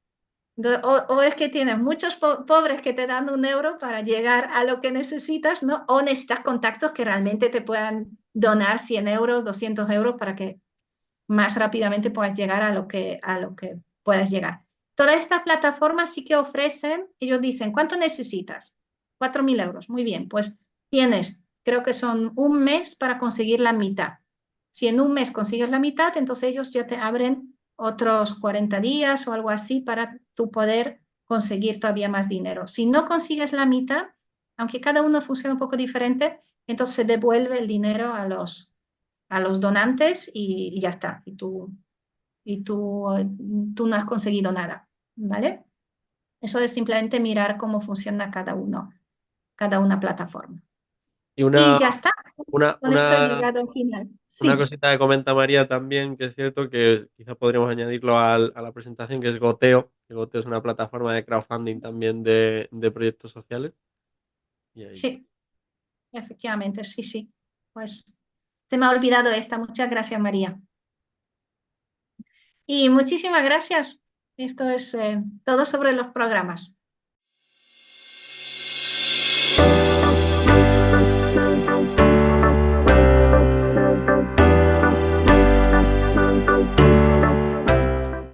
O es que tienes muchos pobres que te dan €1 para llegar a lo que necesitas, ¿no? O necesitas contactos que realmente te puedan donar 100 euros, 200 euros para que más rápidamente puedas llegar a lo que puedas llegar. Todas estas plataformas sí que ofrecen, ellos dicen, ¿cuánto necesitas? 4.000 euros. Muy bien, pues tienes, creo que son un mes para conseguir la mitad. Si en un mes consigues la mitad, entonces ellos ya te abren otros 40 días o algo así para tú poder conseguir todavía más dinero. Si no consigues la mitad, aunque cada uno funciona un poco diferente, entonces se devuelve el dinero a los donantes y ya está. Y tú no has conseguido nada, ¿vale? Eso es simplemente mirar cómo funciona cada una plataforma.
Y
Y ya está.
una,
Con esto he
una,
llegado al final.
una
Sí,
cosita que comenta María también, que es cierto que quizá podríamos añadirlo a la presentación, que es Goteo. Que Goteo es una plataforma de crowdfunding también de proyectos sociales. Y ahí.
sí, efectivamente, sí, sí. Pues se me ha olvidado esta. Muchas gracias, María. Y muchísimas gracias. Esto es todo sobre los programas.